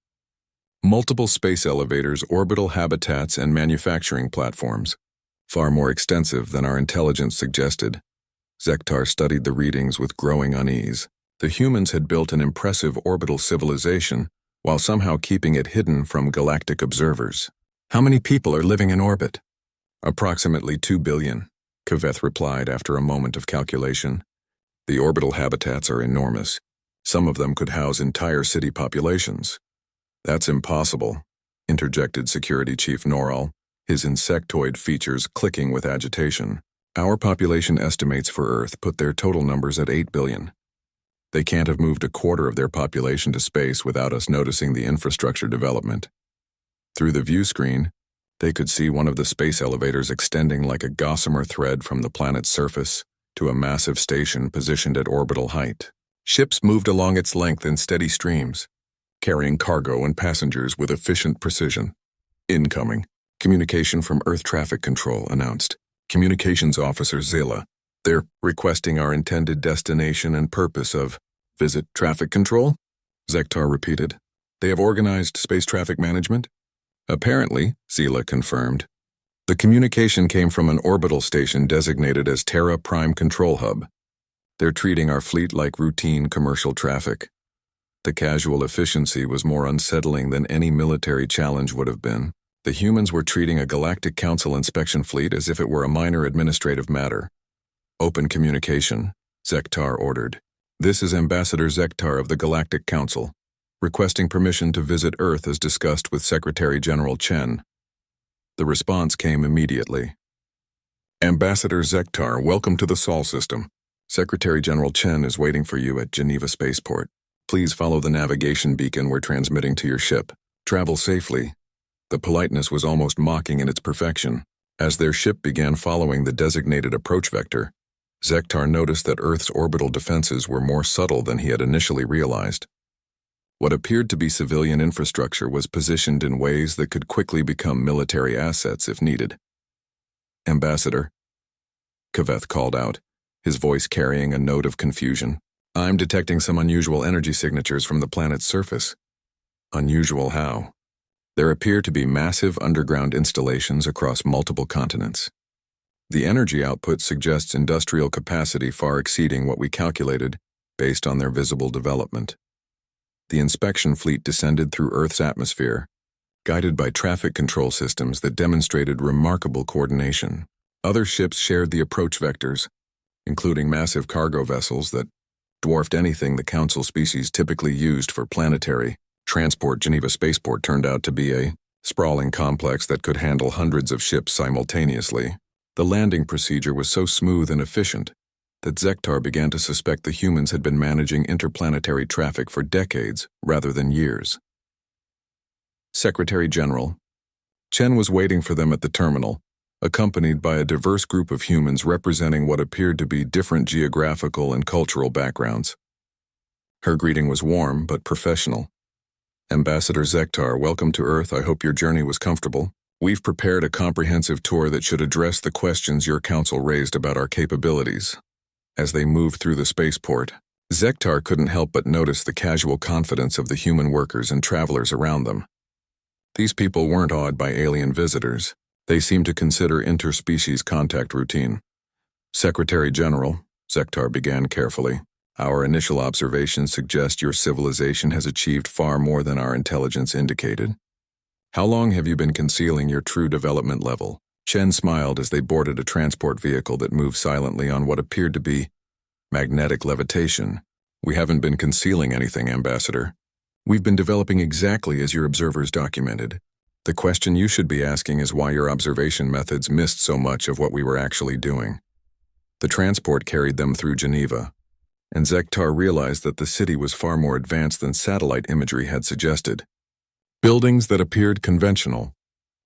[SPEAKER 1] Multiple space elevators, orbital habitats, and manufacturing platforms, far more extensive than our intelligence suggested. Zektar studied the readings with growing unease. The humans had built an impressive orbital civilization while somehow keeping it hidden from galactic observers. How many people are living in orbit? Approximately 2 billion, Kaveth replied after a moment of calculation. The orbital habitats are enormous. Some of them could house entire city populations. That's impossible, interjected Security Chief Noral, his insectoid features clicking with agitation. Our population estimates for Earth put their total numbers at 8 billion. They can't have moved a quarter of their population to space without us noticing the infrastructure development. Through the view screen, they could see one of the space elevators extending like a gossamer thread from the planet's surface to a massive station positioned at orbital height. Ships moved along its length in steady streams, carrying cargo and passengers with efficient precision. Incoming. Communication from Earth Traffic Control announced. Communications Officer Zila. They're requesting our intended destination and purpose of visit traffic control? Zektar repeated. They have organized space traffic management? Apparently, Zila confirmed. The communication came from an orbital station designated as Terra Prime Control Hub. They're treating our fleet like routine commercial traffic. The casual efficiency was more unsettling than any military challenge would have been. The humans were treating a Galactic Council inspection fleet as if it were a minor administrative matter. Open communication, Zektar ordered. This is Ambassador Zektar of the Galactic Council, requesting permission to visit Earth as discussed with Secretary General Chen. The response came immediately. Ambassador Zektar, welcome to the Sol system. Secretary General Chen is waiting for you at Geneva Spaceport. Please follow the navigation beacon we're transmitting to your ship. Travel safely. The politeness was almost mocking in its perfection. As their ship began following the designated approach vector, Zektar noticed that Earth's orbital defenses were more subtle than he had initially realized. What appeared to be civilian infrastructure was positioned in ways that could quickly become military assets if needed. "Ambassador," Kaveth called out, his voice carrying a note of confusion. "I'm detecting some unusual energy signatures from the planet's surface." "Unusual how?" "There appear to be massive underground installations across multiple continents. The energy output suggests industrial capacity far exceeding what we calculated based on their visible development." The inspection fleet descended through Earth's atmosphere, guided by traffic control systems that demonstrated remarkable coordination. Other ships shared the approach vectors, including massive cargo vessels that dwarfed anything the Council species typically used for planetary transport. Geneva Spaceport turned out to be a sprawling complex that could handle hundreds of ships simultaneously. The landing procedure was so smooth and efficient that Zektar began to suspect the humans had been managing interplanetary traffic for decades rather than years. Secretary General Chen was waiting for them at the terminal, accompanied by a diverse group of humans representing what appeared to be different geographical and cultural backgrounds. Her greeting was warm but professional. "Ambassador Zektar, welcome to Earth. I hope your journey was comfortable. We've prepared a comprehensive tour that should address the questions your council raised about our capabilities." As they moved through the spaceport, Zektar couldn't help but notice the casual confidence of the human workers and travelers around them. These people weren't awed by alien visitors. They seemed to consider interspecies contact routine. "Secretary General," Zektar began carefully, "our initial observations suggest your civilization has achieved far more than our intelligence indicated. How long have you been concealing your true development level?" Chen smiled as they boarded a transport vehicle that moved silently on what appeared to be magnetic levitation. "We haven't been concealing anything, Ambassador. We've been developing exactly as your observers documented. The question you should be asking is why your observation methods missed so much of what we were actually doing." The transport carried them through Geneva, and Zektar realized that the city was far more advanced than satellite imagery had suggested. Buildings that appeared conventional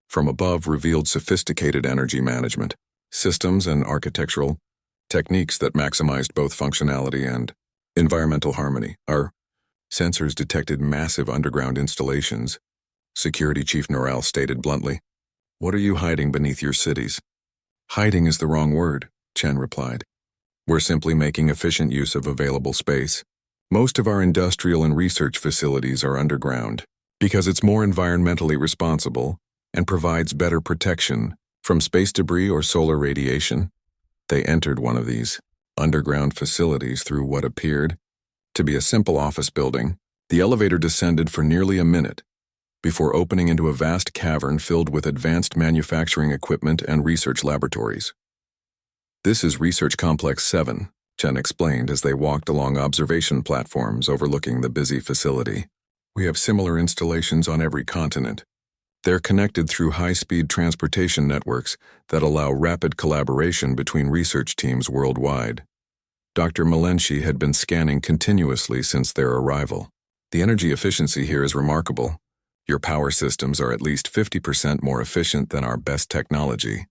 [SPEAKER 1] from above revealed sophisticated energy management systems and architectural techniques that maximized both functionality and environmental harmony. Our sensors detected massive underground installations, Security Chief Norrell stated bluntly. "What are you hiding beneath your cities?" "Hiding is the wrong word," Chen replied. "We're simply making efficient use of available space. Most of our industrial and research facilities are underground because it's more environmentally responsible and provides better protection from space debris or solar radiation." They entered one of these underground facilities through what appeared to be a simple office building. The elevator descended for nearly a minute before opening into a vast cavern filled with advanced manufacturing equipment and research laboratories. "This is Research Complex 7, Chen explained as they walked along observation platforms overlooking the busy facility. "We have similar installations on every continent. They're connected through high-speed transportation networks that allow rapid collaboration between research teams worldwide." Dr. Melenshi had been scanning continuously since their arrival. "The energy efficiency here is remarkable. Your power systems are at least 50% more efficient than our best technology."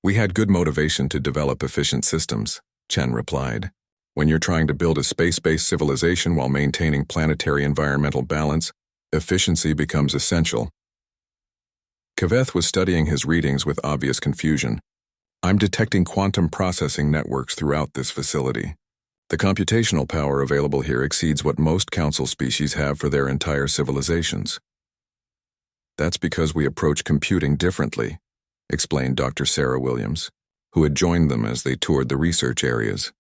[SPEAKER 1] "We had good motivation to develop efficient systems," Chen replied. "When you're trying to build a space-based civilization while maintaining planetary environmental balance, efficiency becomes essential." Kaveth was studying his readings with obvious confusion. "I'm detecting quantum processing networks throughout this facility. The computational power available here exceeds what most Council species have for their entire civilizations." "That's because we approach computing differently," explained Dr. Sarah Williams, who had joined them as they toured the research areas.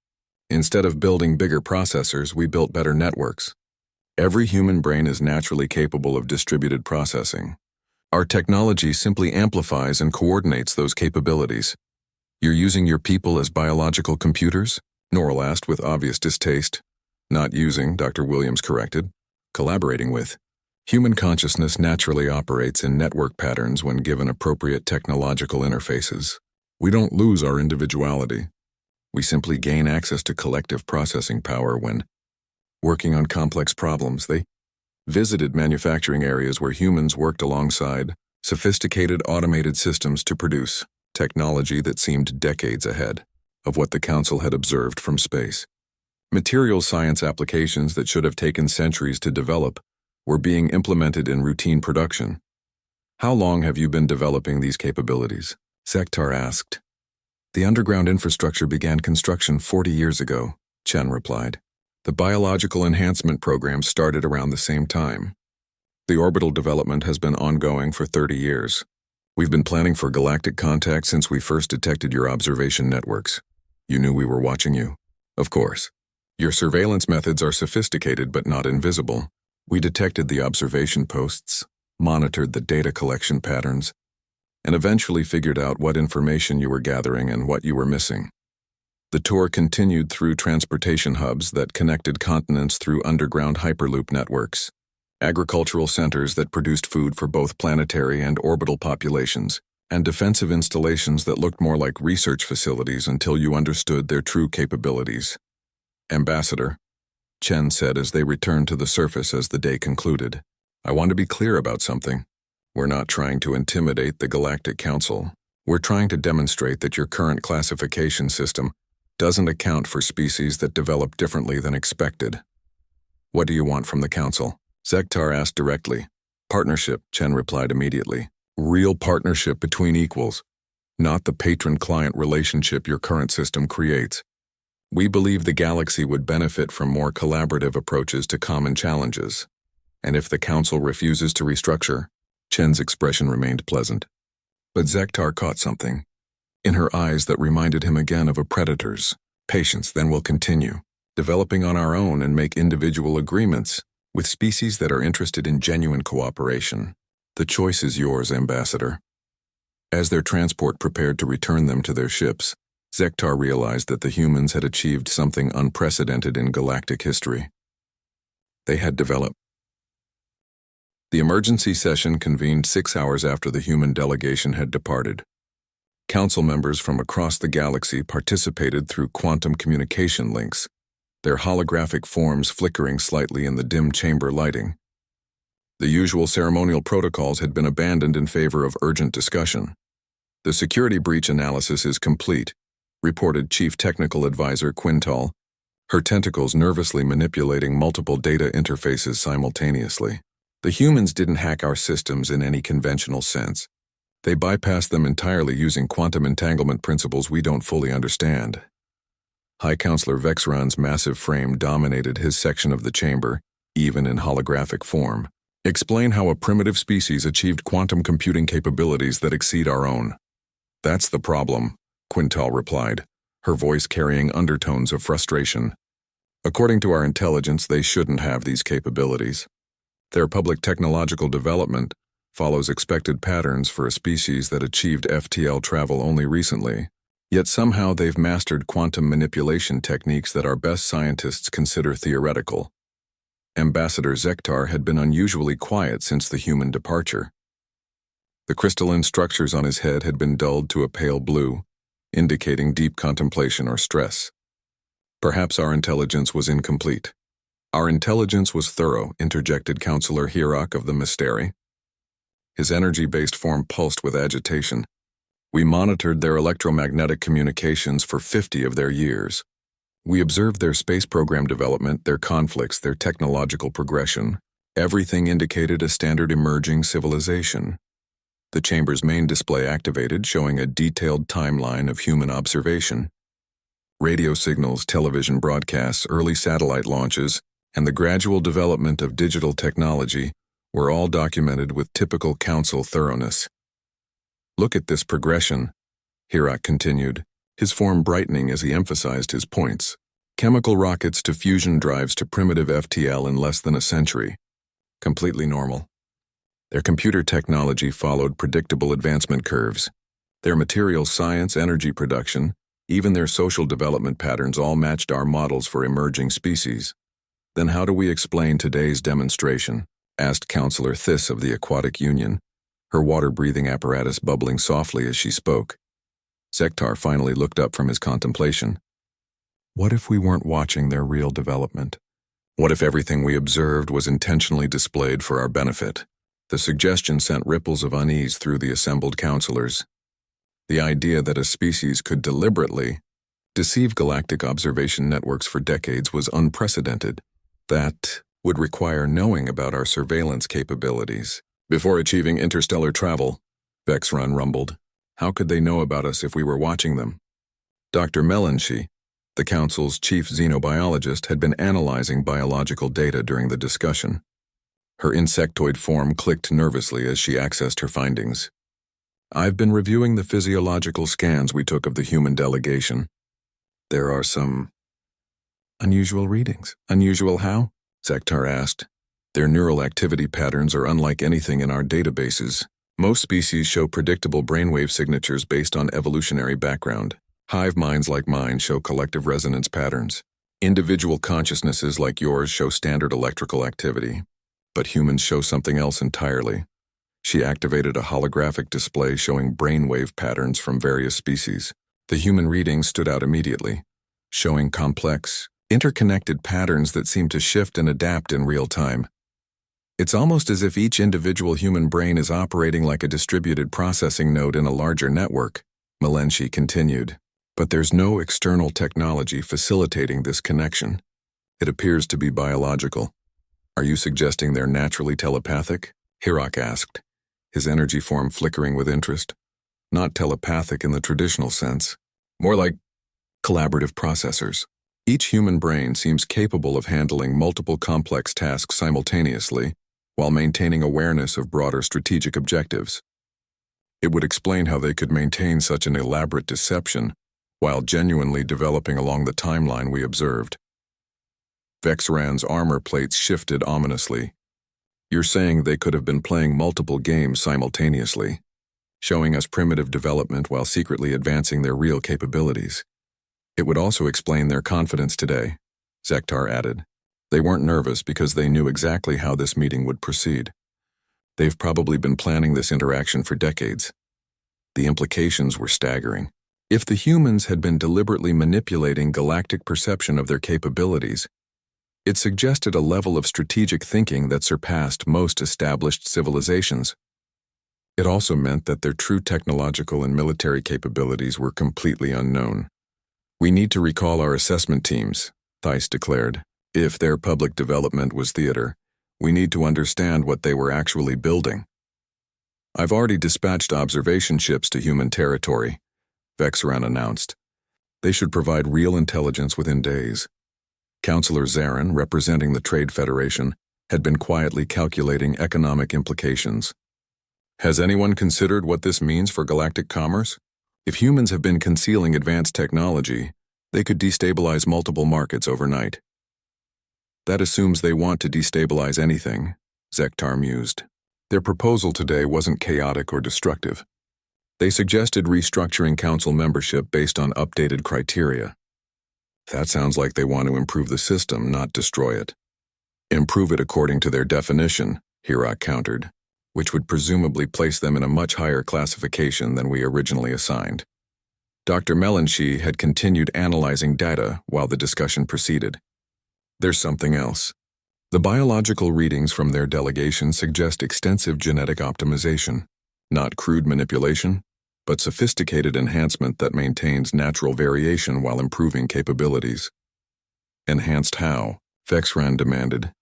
[SPEAKER 1] "Instead of building bigger processors, we built better networks. Every human brain is naturally capable of distributed processing. Our technology simply amplifies and coordinates those capabilities." "You're using your people as biological computers?" Norrell asked with obvious distaste. "Not using," Dr. Williams corrected. "Collaborating with. Human consciousness naturally operates in network patterns when given appropriate technological interfaces. We don't lose our individuality. We simply gain access to collective processing power when working on complex problems. They visited manufacturing areas where humans worked alongside sophisticated automated systems to produce technology that seemed decades ahead of what the Council had observed from space. Material science applications that should have taken centuries to develop were being implemented in routine production. How long have you been developing these capabilities? Zektar asked. The underground infrastructure began construction 40 years ago, Chen replied. The biological enhancement program started around the same time. The orbital development has been ongoing for 30 years. We've been planning for galactic contact since we first detected your observation networks. You knew we were watching you. Of course. Your surveillance methods are sophisticated but not invisible. We detected the observation posts, monitored the data collection patterns, and eventually figured out what information you were gathering and what you were missing. The tour continued through transportation hubs that connected continents through underground hyperloop networks, agricultural centers that produced food for both planetary and orbital populations, and defensive installations that looked more like research facilities until you understood their true capabilities. Ambassador, Chen said as they returned to the surface as the day concluded, I want to be clear about something. We're not trying to intimidate the Galactic Council. We're trying to demonstrate that your current classification system doesn't account for species that develop differently than expected. What do you want from the Council? Zektar asked directly. Partnership, Chen replied immediately. Real partnership between equals, not the patron-client relationship your current system creates. We believe the galaxy would benefit from more collaborative approaches to common challenges. And if the Council refuses to restructure, Chen's expression remained pleasant. But Zektar caught something in her eyes that reminded him again of a predator's. Patience, then we'll continue, developing on our own and make individual agreements with species that are interested in genuine cooperation. The choice is yours, Ambassador. As their transport prepared to return them to their ships, Zektar realized that the humans had achieved something unprecedented in galactic history. They had developed. The emergency session convened 6 hours after the human delegation had departed. Council members from across the galaxy participated through quantum communication links, their holographic forms flickering slightly in the dim chamber lighting. The usual ceremonial protocols had been abandoned in favor of urgent discussion. The security breach analysis is complete, reported Chief Technical Advisor Quintal, her tentacles nervously manipulating multiple data interfaces simultaneously. The humans didn't hack our systems in any conventional sense. They bypassed them entirely using quantum entanglement principles we don't fully understand. High Counselor Vexran's massive frame dominated his section of the chamber, even in holographic form. Explain how a primitive species achieved quantum computing capabilities that exceed our own. That's the problem, Quintal replied, her voice carrying undertones of frustration. According to our intelligence, they shouldn't have these capabilities. Their public technological development follows expected patterns for a species that achieved FTL travel only recently, yet somehow they've mastered quantum manipulation techniques that our best scientists consider theoretical. Ambassador Zektar had been unusually quiet since the human departure. The crystalline structures on his head had been dulled to a pale blue, indicating deep contemplation or stress. Perhaps our intelligence was incomplete. Our intelligence was thorough, interjected Counselor Hirak of the Mysteri. His energy-based form pulsed with agitation. We monitored their electromagnetic communications for 50 of their years. We observed their space program development, their conflicts, their technological progression. Everything indicated a standard emerging civilization. The chamber's main display activated, showing a detailed timeline of human observation. Radio signals, television broadcasts, early satellite launches, and the gradual development of digital technology were all documented with typical Council thoroughness. Look at this progression, Hirak continued, his form brightening as he emphasized his points. Chemical rockets to fusion drives to primitive FTL in less than a century. Completely normal. Their computer technology followed predictable advancement curves. Their material science, energy production, even their social development patterns all matched our models for emerging species. Then how do we explain today's demonstration? Asked Counselor Thys of the Aquatic Union, her water-breathing apparatus bubbling softly as she spoke. Zektar finally looked up from his contemplation. What if we weren't watching their real development? What if everything we observed was intentionally displayed for our benefit? The suggestion sent ripples of unease through the assembled counselors. The idea that a species could deliberately deceive galactic observation networks for decades was unprecedented. That would require knowing about our surveillance capabilities. Before achieving interstellar travel, Vexron rumbled, how could they know about us if we were watching them? Dr. Melanchi, the Council's chief xenobiologist, had been analyzing biological data during the discussion. Her insectoid form clicked nervously as she accessed her findings. I've been reviewing the physiological scans we took of the human delegation. There are some unusual readings. Unusual how? Zektar asked. Their neural activity patterns are unlike anything in our databases. Most species show predictable brainwave signatures based on evolutionary background. Hive minds like mine show collective resonance patterns. Individual consciousnesses like yours show standard electrical activity. But humans show something else entirely. She activated a holographic display showing brainwave patterns from various species. The human readings stood out immediately, showing complex, interconnected patterns that seem to shift and adapt in real time. It's almost as if each individual human brain is operating like a distributed processing node in a larger network, Melanchi continued. But there's no external technology facilitating this connection. It appears to be biological. Are you suggesting they're naturally telepathic? Hirak asked, his energy form flickering with interest. Not telepathic in the traditional sense. More like collaborative processors. Each human brain seems capable of handling multiple complex tasks simultaneously while maintaining awareness of broader strategic objectives. It would explain how they could maintain such an elaborate deception while genuinely developing along the timeline we observed. Vexran's armor plates shifted ominously. You're saying they could have been playing multiple games simultaneously, showing us primitive development while secretly advancing their real capabilities. It would also explain their confidence today, Zektar added. They weren't nervous because they knew exactly how this meeting would proceed. They've probably been planning this interaction for decades. The implications were staggering. If the humans had been deliberately manipulating galactic perception of their capabilities, it suggested a level of strategic thinking that surpassed most established civilizations. It also meant that their true technological and military capabilities were completely unknown. We need to recall our assessment teams, Theiss declared. If their public development was theater, we need to understand what they were actually building. I've already dispatched observation ships to human territory, Vexran announced. They should provide real intelligence within days. Councillor Zarin, representing the Trade Federation, had been quietly calculating economic implications. Has anyone considered what this means for galactic commerce? If humans have been concealing advanced technology, they could destabilize multiple markets overnight. That assumes they want to destabilize anything, Zektar mused. Their proposal today wasn't chaotic or destructive. They suggested restructuring council membership based on updated criteria. That sounds like they want to improve the system, not destroy it. Improve it according to their definition, Hirak countered, which would presumably place them in a much higher classification than we originally assigned. Dr. Melanchi had continued analyzing data while the discussion proceeded. There's something else. The biological readings from their delegation suggest extensive genetic optimization, not crude manipulation, but sophisticated enhancement that maintains natural variation while improving capabilities. Enhanced how? Vexran demanded.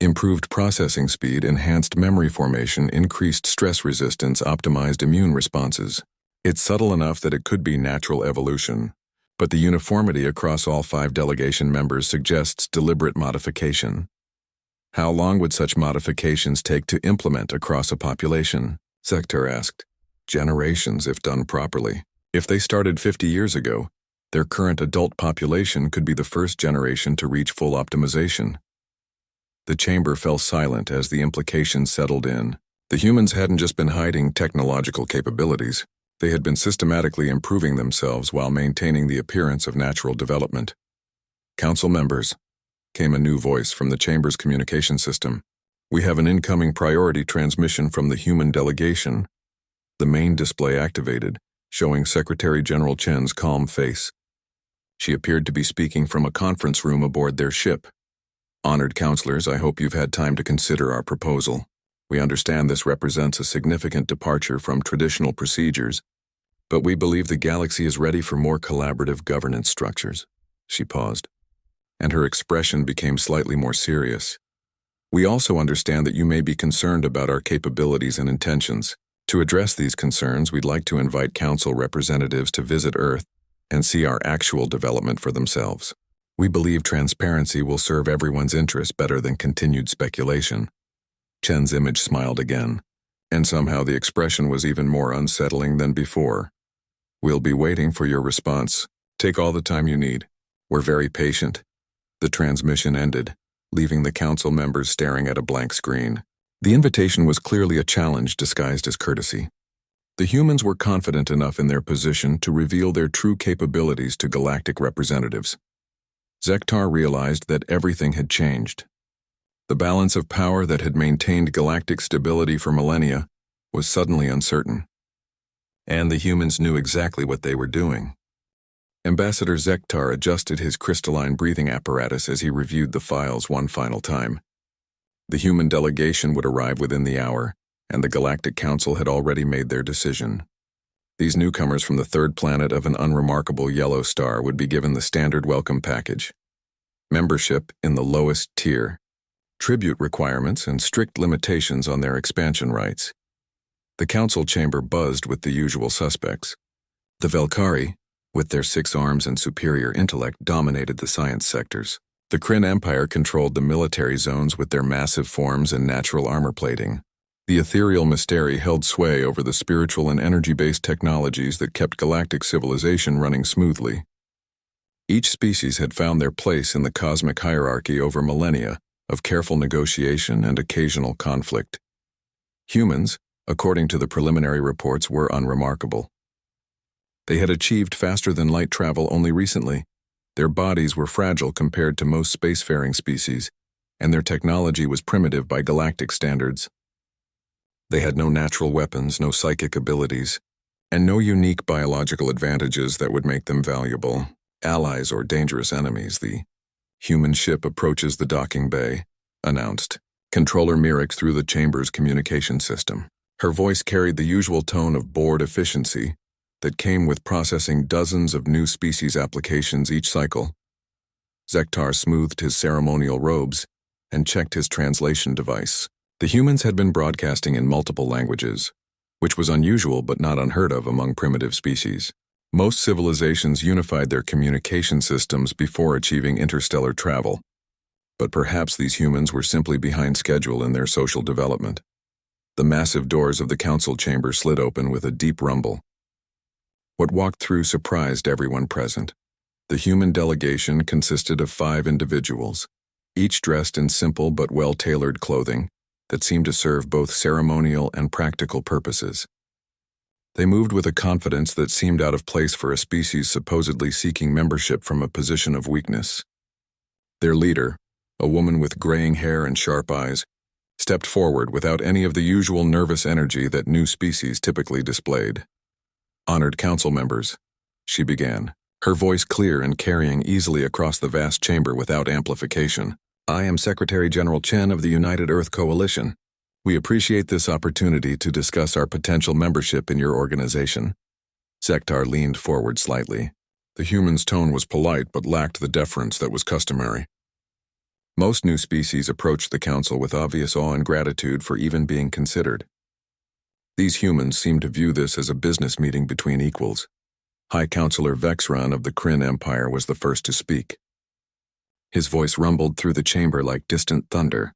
[SPEAKER 1] Improved processing speed, enhanced memory formation, increased stress resistance, optimized immune responses. It's subtle enough that it could be natural evolution, but the uniformity across all 5 delegation members suggests deliberate modification. How long would such modifications take to implement across a population? Zektar asked. Generations if done properly. If they started 50 years ago, their current adult population could be the first generation to reach full optimization. The chamber fell silent as the implications settled in. The humans hadn't just been hiding technological capabilities. They had been systematically improving themselves while maintaining the appearance of natural development. Council members, came a new voice from the chamber's communication system. We have an incoming priority transmission from the human delegation. The main display activated, showing Secretary General Chen's calm face. She appeared to be speaking from a conference room aboard their ship. Honored counselors, I hope you've had time to consider our proposal. We understand this represents a significant departure from traditional procedures, but we believe the galaxy is ready for more collaborative governance structures. She paused, and her expression became slightly more serious. We also understand that you may be concerned about our capabilities and intentions. To address these concerns, we'd like to invite council representatives to visit Earth and see our actual development for themselves. We believe transparency will serve everyone's interest better than continued speculation. Chen's image smiled again, and somehow the expression was even more unsettling than before. We'll be waiting for your response. Take all the time you need. We're very patient. The transmission ended, leaving the council members staring at a blank screen. The invitation was clearly a challenge disguised as courtesy. The humans were confident enough in their position to reveal their true capabilities to galactic representatives. Zektar realized that everything had changed. The balance of power that had maintained galactic stability for millennia was suddenly uncertain. And the humans knew exactly what they were doing. Ambassador Zektar adjusted his crystalline breathing apparatus as he reviewed the files one final time. The human delegation would arrive within the hour, and the Galactic Council had already made their decision. These newcomers from the third planet of an unremarkable yellow star would be given the standard welcome package. Membership in the lowest tier, tribute requirements, and strict limitations on their expansion rights. The council chamber buzzed with the usual suspects. The Velkari, with their 6 arms and superior intellect, dominated the science sectors. The Kryn Empire controlled the military zones with their massive forms and natural armor plating. The ethereal Mysteri held sway over the spiritual and energy-based technologies that kept galactic civilization running smoothly. Each species had found their place in the cosmic hierarchy over millennia of careful negotiation and occasional conflict. Humans, according to the preliminary reports, were unremarkable. They had achieved faster-than-light travel only recently. Their bodies were fragile compared to most spacefaring species, and their technology was primitive by galactic standards. They had no natural weapons, no psychic abilities, and no unique biological advantages that would make them valuable allies or dangerous enemies. The human ship approaches the docking bay, announced Controller Mirix through the chamber's communication system. Her voice carried the usual tone of bored efficiency that came with processing dozens of new species applications each cycle. Zektar smoothed his ceremonial robes and checked his translation device. The humans had been broadcasting in multiple languages, which was unusual but not unheard of among primitive species. Most civilizations unified their communication systems before achieving interstellar travel, but perhaps these humans were simply behind schedule in their social development. The massive doors of the council chamber slid open with a deep rumble. What walked through surprised everyone present. The human delegation consisted of 5 individuals, each dressed in simple but well-tailored clothing that seemed to serve both ceremonial and practical purposes. They moved with a confidence that seemed out of place for a species supposedly seeking membership from a position of weakness. Their leader, a woman with graying hair and sharp eyes, stepped forward without any of the usual nervous energy that new species typically displayed. Honored council members, she began, her voice clear and carrying easily across the vast chamber without amplification. I am Secretary General Chen of the United Earth Coalition. We appreciate this opportunity to discuss our potential membership in your organization. Zektar leaned forward slightly. The human's tone was polite but lacked the deference that was customary. Most new species approached the council with obvious awe and gratitude for even being considered. These humans seemed to view this as a business meeting between equals. High Counselor Vexron of the Kryn Empire was the first to speak. His voice rumbled through the chamber like distant thunder.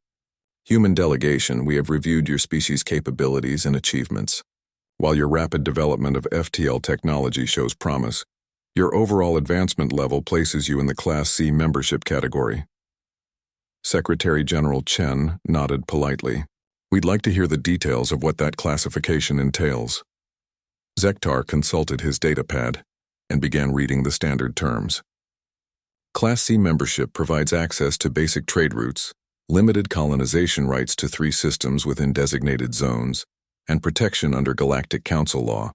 [SPEAKER 1] Human delegation, we have reviewed your species' capabilities and achievements. While your rapid development of FTL technology shows promise, your overall advancement level places you in the Class C membership category. Secretary General Chen nodded politely. We'd like to hear the details of what that classification entails. Zektar consulted his datapad and began reading the standard terms. Class C membership provides access to basic trade routes, limited colonization rights to 3 systems within designated zones, and protection under Galactic Council law.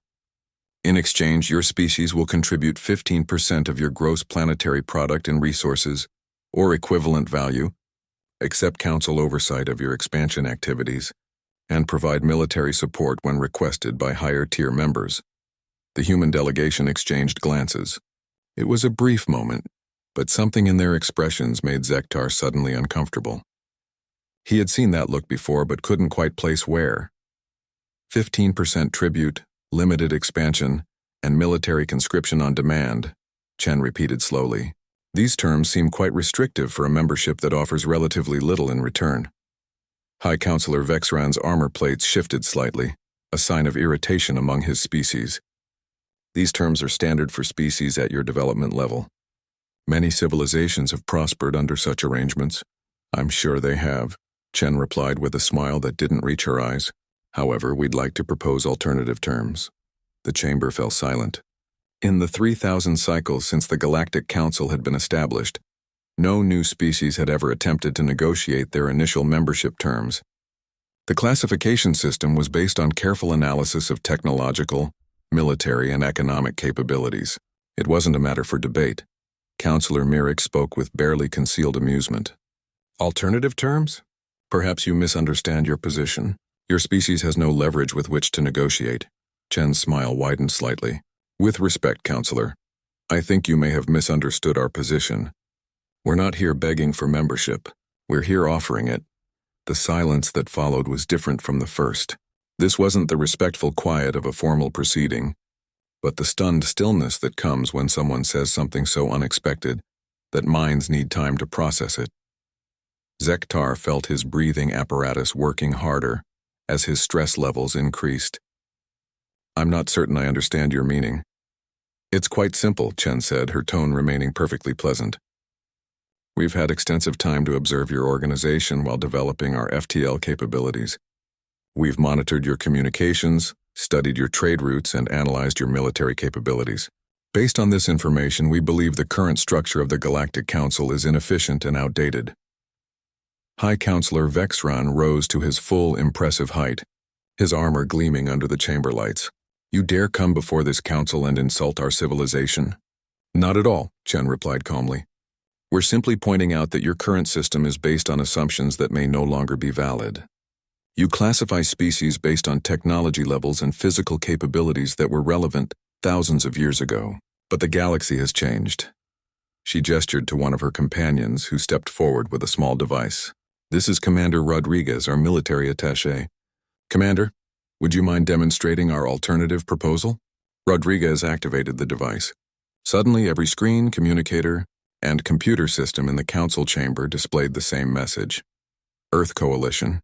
[SPEAKER 1] In exchange, your species will contribute 15% of your gross planetary product and resources, or equivalent value, accept council oversight of your expansion activities, and provide military support when requested by higher-tier members. The human delegation exchanged glances. It was a brief moment, but something in their expressions made Zektar suddenly uncomfortable. He had seen that look before but couldn't quite place where. 15% tribute, limited expansion, and military conscription on demand, Chen repeated slowly. These terms seem quite restrictive for a membership that offers relatively little in return. High Counselor Vexran's armor plates shifted slightly, a sign of irritation among his species. These terms are standard for species at your development level. Many civilizations have prospered under such arrangements. I'm sure they have, Chen replied with a smile that didn't reach her eyes. However, we'd like to propose alternative terms. The chamber fell silent. In the 3,000 cycles since the Galactic Council had been established, no new species had ever attempted to negotiate their initial membership terms. The classification system was based on careful analysis of technological, military, and economic capabilities. It wasn't a matter for debate. Counselor Mirik spoke with barely concealed amusement. Alternative terms? Perhaps you misunderstand your position. Your species has no leverage with which to negotiate. Chen's smile widened slightly. With respect, Counselor, I think you may have misunderstood our position. We're not here begging for membership. We're here offering it. The silence that followed was different from the first. This wasn't the respectful quiet of a formal proceeding, but the stunned stillness that comes when someone says something so unexpected that minds need time to process it. Zektar felt his breathing apparatus working harder as his stress levels increased. I'm not certain I understand your meaning. It's quite simple, Chen said, her tone remaining perfectly pleasant. We've had extensive time to observe your organization while developing our FTL capabilities. We've monitored your communications, studied your trade routes, and analyzed your military capabilities. Based on this information, we believe the current structure of the Galactic Council is inefficient and outdated. High Counselor Vexran rose to his full, impressive height, his armor gleaming under the chamber lights. You dare come before this council and insult our civilization? Not at all, Chen replied calmly. We're simply pointing out that your current system is based on assumptions that may no longer be valid. You classify species based on technology levels and physical capabilities that were relevant thousands of years ago. But the galaxy has changed. She gestured to one of her companions, who stepped forward with a small device. This is Commander Rodriguez, our military attaché. Commander, would you mind demonstrating our alternative proposal? Rodriguez activated the device. Suddenly, every screen, communicator, and computer system in the council chamber displayed the same message. Earth Coalition,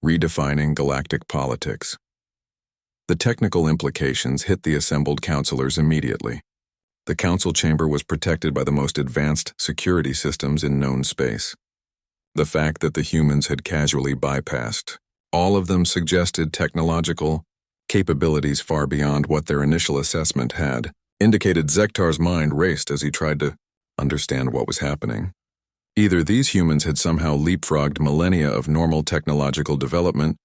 [SPEAKER 1] redefining galactic politics. The technical implications hit the assembled counselors immediately. The council chamber was protected by the most advanced security systems in known space. The fact that the humans had casually bypassed all of them suggested technological capabilities far beyond what their initial assessment had indicated. Zektar's mind raced as he tried to understand what was happening. Either these humans had somehow leapfrogged millennia of normal technological development,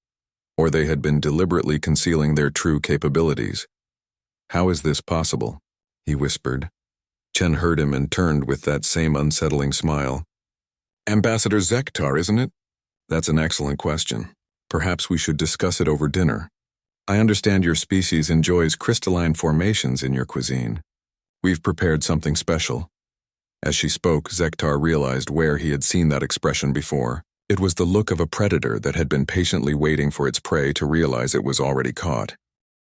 [SPEAKER 1] or they had been deliberately concealing their true capabilities. How is this possible? He whispered. Chen heard him and turned with that same unsettling smile. Ambassador Zektar, isn't it? That's an excellent question. Perhaps we should discuss it over dinner. I understand your species enjoys crystalline formations in your cuisine. We've prepared something special. As she spoke, Zektar realized where he had seen that expression before. It was the look of a predator that had been patiently waiting for its prey to realize it was already caught.